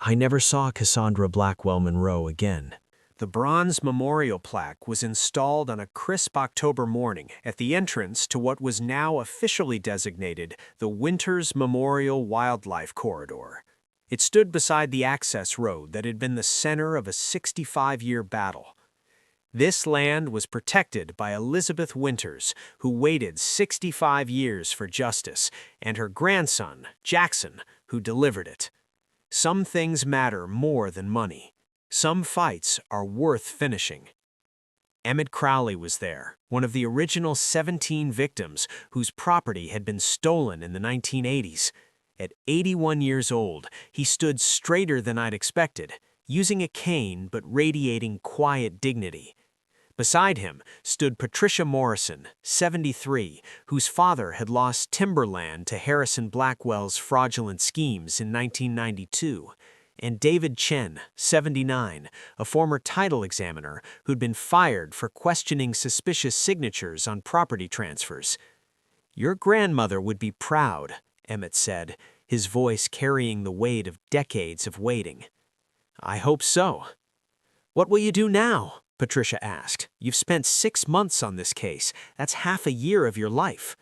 I never saw Cassandra Blackwell Monroe again. The bronze memorial plaque was installed on a crisp October morning at the entrance to what was now officially designated the Winters Memorial Wildlife Corridor. It stood beside the access road that had been the center of a 65-year battle. This land was protected by Elizabeth Winters, who waited 65 years for justice, and her grandson, Jackson, who delivered it. Some things matter more than money. Some fights are worth finishing. Emmett Crowley was there, one of the original 17 victims whose property had been stolen in the 1980s. At 81 years old, he stood straighter than I'd expected, using a cane but radiating quiet dignity. Beside him stood Patricia Morrison, 73, whose father had lost timberland to Harrison Blackwell's fraudulent schemes in 1992, and David Chen, 79, a former title examiner who'd been fired for questioning suspicious signatures on property transfers. Your grandmother would be proud, Emmett said, his voice carrying the weight of decades of waiting. I hope so. What will you do now? Patricia asked. You've spent 6 months on this case. That's half a year of your life.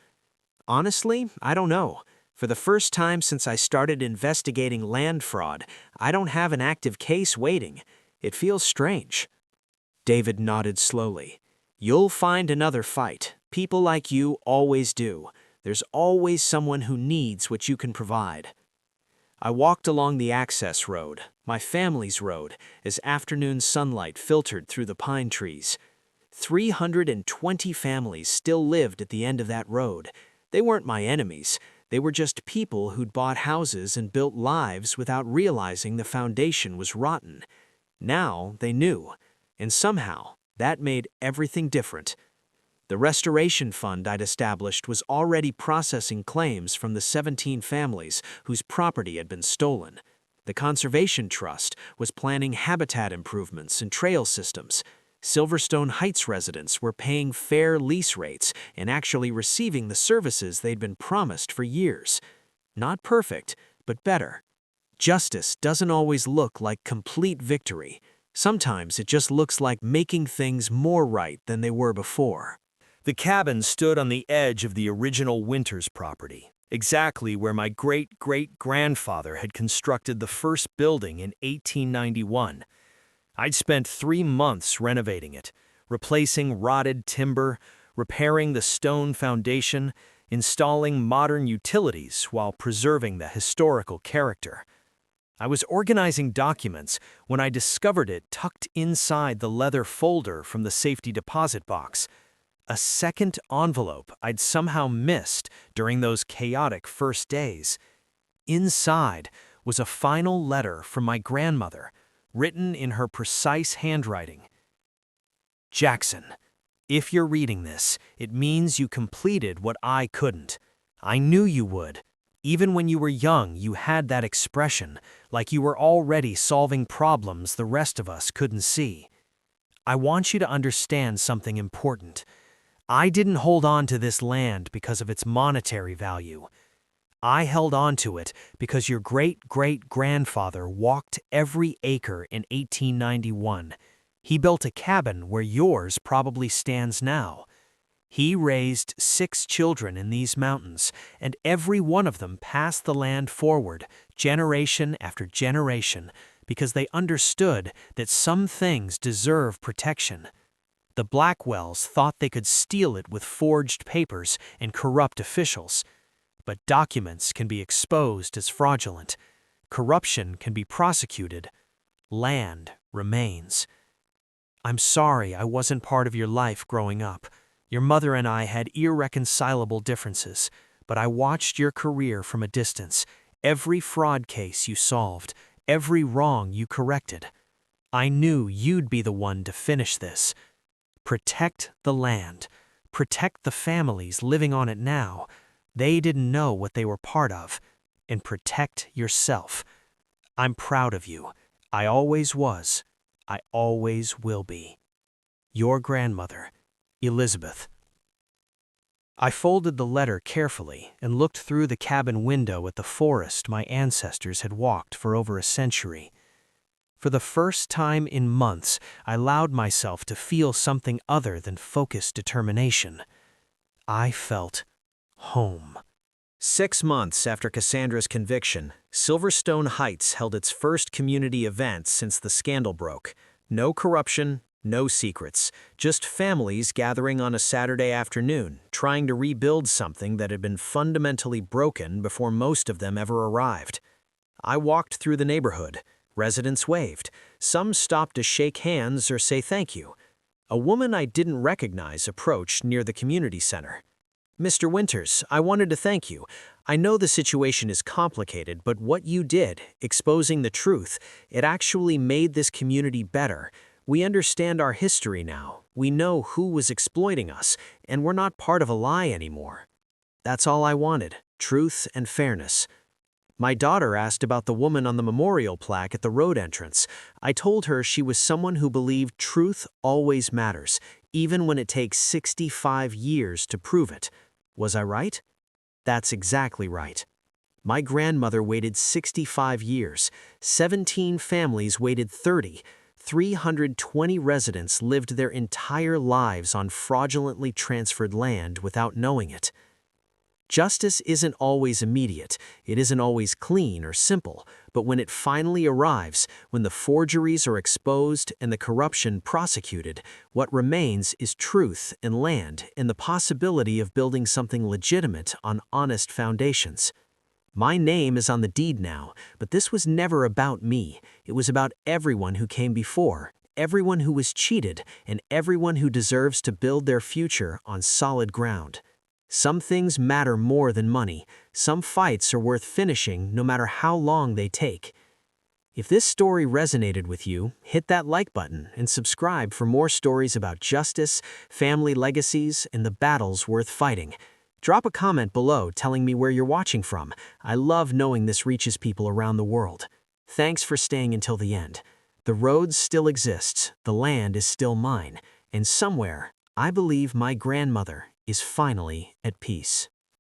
Honestly, I don't know. For the first time since I started investigating land fraud, I don't have an active case waiting. It feels strange. David nodded slowly. You'll find another fight. People like you always do. There's always someone who needs what you can provide. I walked along the access road, my family's road, as afternoon sunlight filtered through the pine trees. 320 families still lived at the end of that road. They weren't my enemies. They were just people who'd bought houses and built lives without realizing the foundation was rotten. Now they knew, and somehow that made everything different. The restoration fund I'd established was already processing claims from the 17 families whose property had been stolen. The Conservation Trust was planning habitat improvements and trail systems. Silverstone Heights residents were paying fair lease rates and actually receiving the services they'd been promised for years. Not perfect, but better. Justice doesn't always look like complete victory. Sometimes it just looks like making things more right than they were before.
The cabin stood on the edge of the original Winters property, exactly where my great-great-grandfather had constructed the first building in 1891. I'd spent 3 months renovating it, replacing rotted timber, repairing the stone foundation, installing modern utilities while preserving the historical character. I was organizing documents when I discovered it tucked inside the leather folder from the safety deposit box. A second envelope I'd somehow missed during those chaotic first days. Inside was a final letter from my grandmother, written in her precise handwriting. Jackson, if you're reading this, it means you completed what I couldn't. I knew you would. Even when you were young, you had that expression, like you were already solving problems the rest of us couldn't see. I want you to understand something important. I didn't hold on to this land because of its monetary value. I held on to it because your great-great-grandfather walked every acre in 1891. He built a cabin where yours probably stands now. He raised 6 children in these mountains, and every one of them passed the land forward, generation after generation, because they understood that some things deserve protection. The Blackwells thought they could steal it with forged papers and corrupt officials. But documents can be exposed as fraudulent. Corruption can be prosecuted. Land remains. I'm sorry I wasn't part of your life growing up. Your mother and I had irreconcilable differences, but I watched your career from a distance, every fraud case you solved, every wrong you corrected. I knew you'd be the one to finish this. Protect the land. Protect the families living on it now. They didn't know what they were part of. And protect yourself. I'm proud of you. I always was. I always will be. Your grandmother, Elizabeth. I folded the letter carefully and looked through the cabin window at the forest my ancestors had walked for over a century. For the first time in months, I allowed myself to feel something other than focused determination. I felt home.
6 months after Cassandra's conviction, Silverstone Heights held its first community event since the scandal broke. No corruption, no secrets, just families gathering on a Saturday afternoon, trying to rebuild something that had been fundamentally broken before most of them ever arrived. I walked through the neighborhood. Residents waved. Some stopped to shake hands or say thank you. A woman I didn't recognize approached near the community center. Mr. Winters, I wanted to thank you. I know the situation is complicated, but what you did, exposing the truth, it actually made this community better. We understand our history now. We know who was exploiting us, and we're not part of a lie anymore. That's all I wanted, truth and fairness. My daughter asked about the woman on the memorial plaque at the road entrance. I told her she was someone who believed truth always matters, even when it takes 65 years to prove it. Was I right? That's exactly right. My grandmother waited 65 years. 17 families waited 30. 320 residents lived their entire lives on fraudulently transferred land without knowing it. Justice isn't always immediate, it isn't always clean or simple, but when it finally arrives, when the forgeries are exposed and the corruption prosecuted, what remains is truth and land and the possibility of building something legitimate on honest foundations. My name is on the deed now, but this was never about me. It was about everyone who came before, everyone who was cheated, and everyone who deserves to build their future on solid ground. Some things matter more than money. Some fights are worth finishing no matter how long they take. If this story resonated with you, hit that like button and subscribe for more stories about justice, family legacies, and the battles worth fighting. Drop a comment below telling me where you're watching from. I love knowing this reaches people around the world. Thanks for staying until the end.
The road still exists, the land is still mine, and somewhere, I believe my grandmother is finally at peace.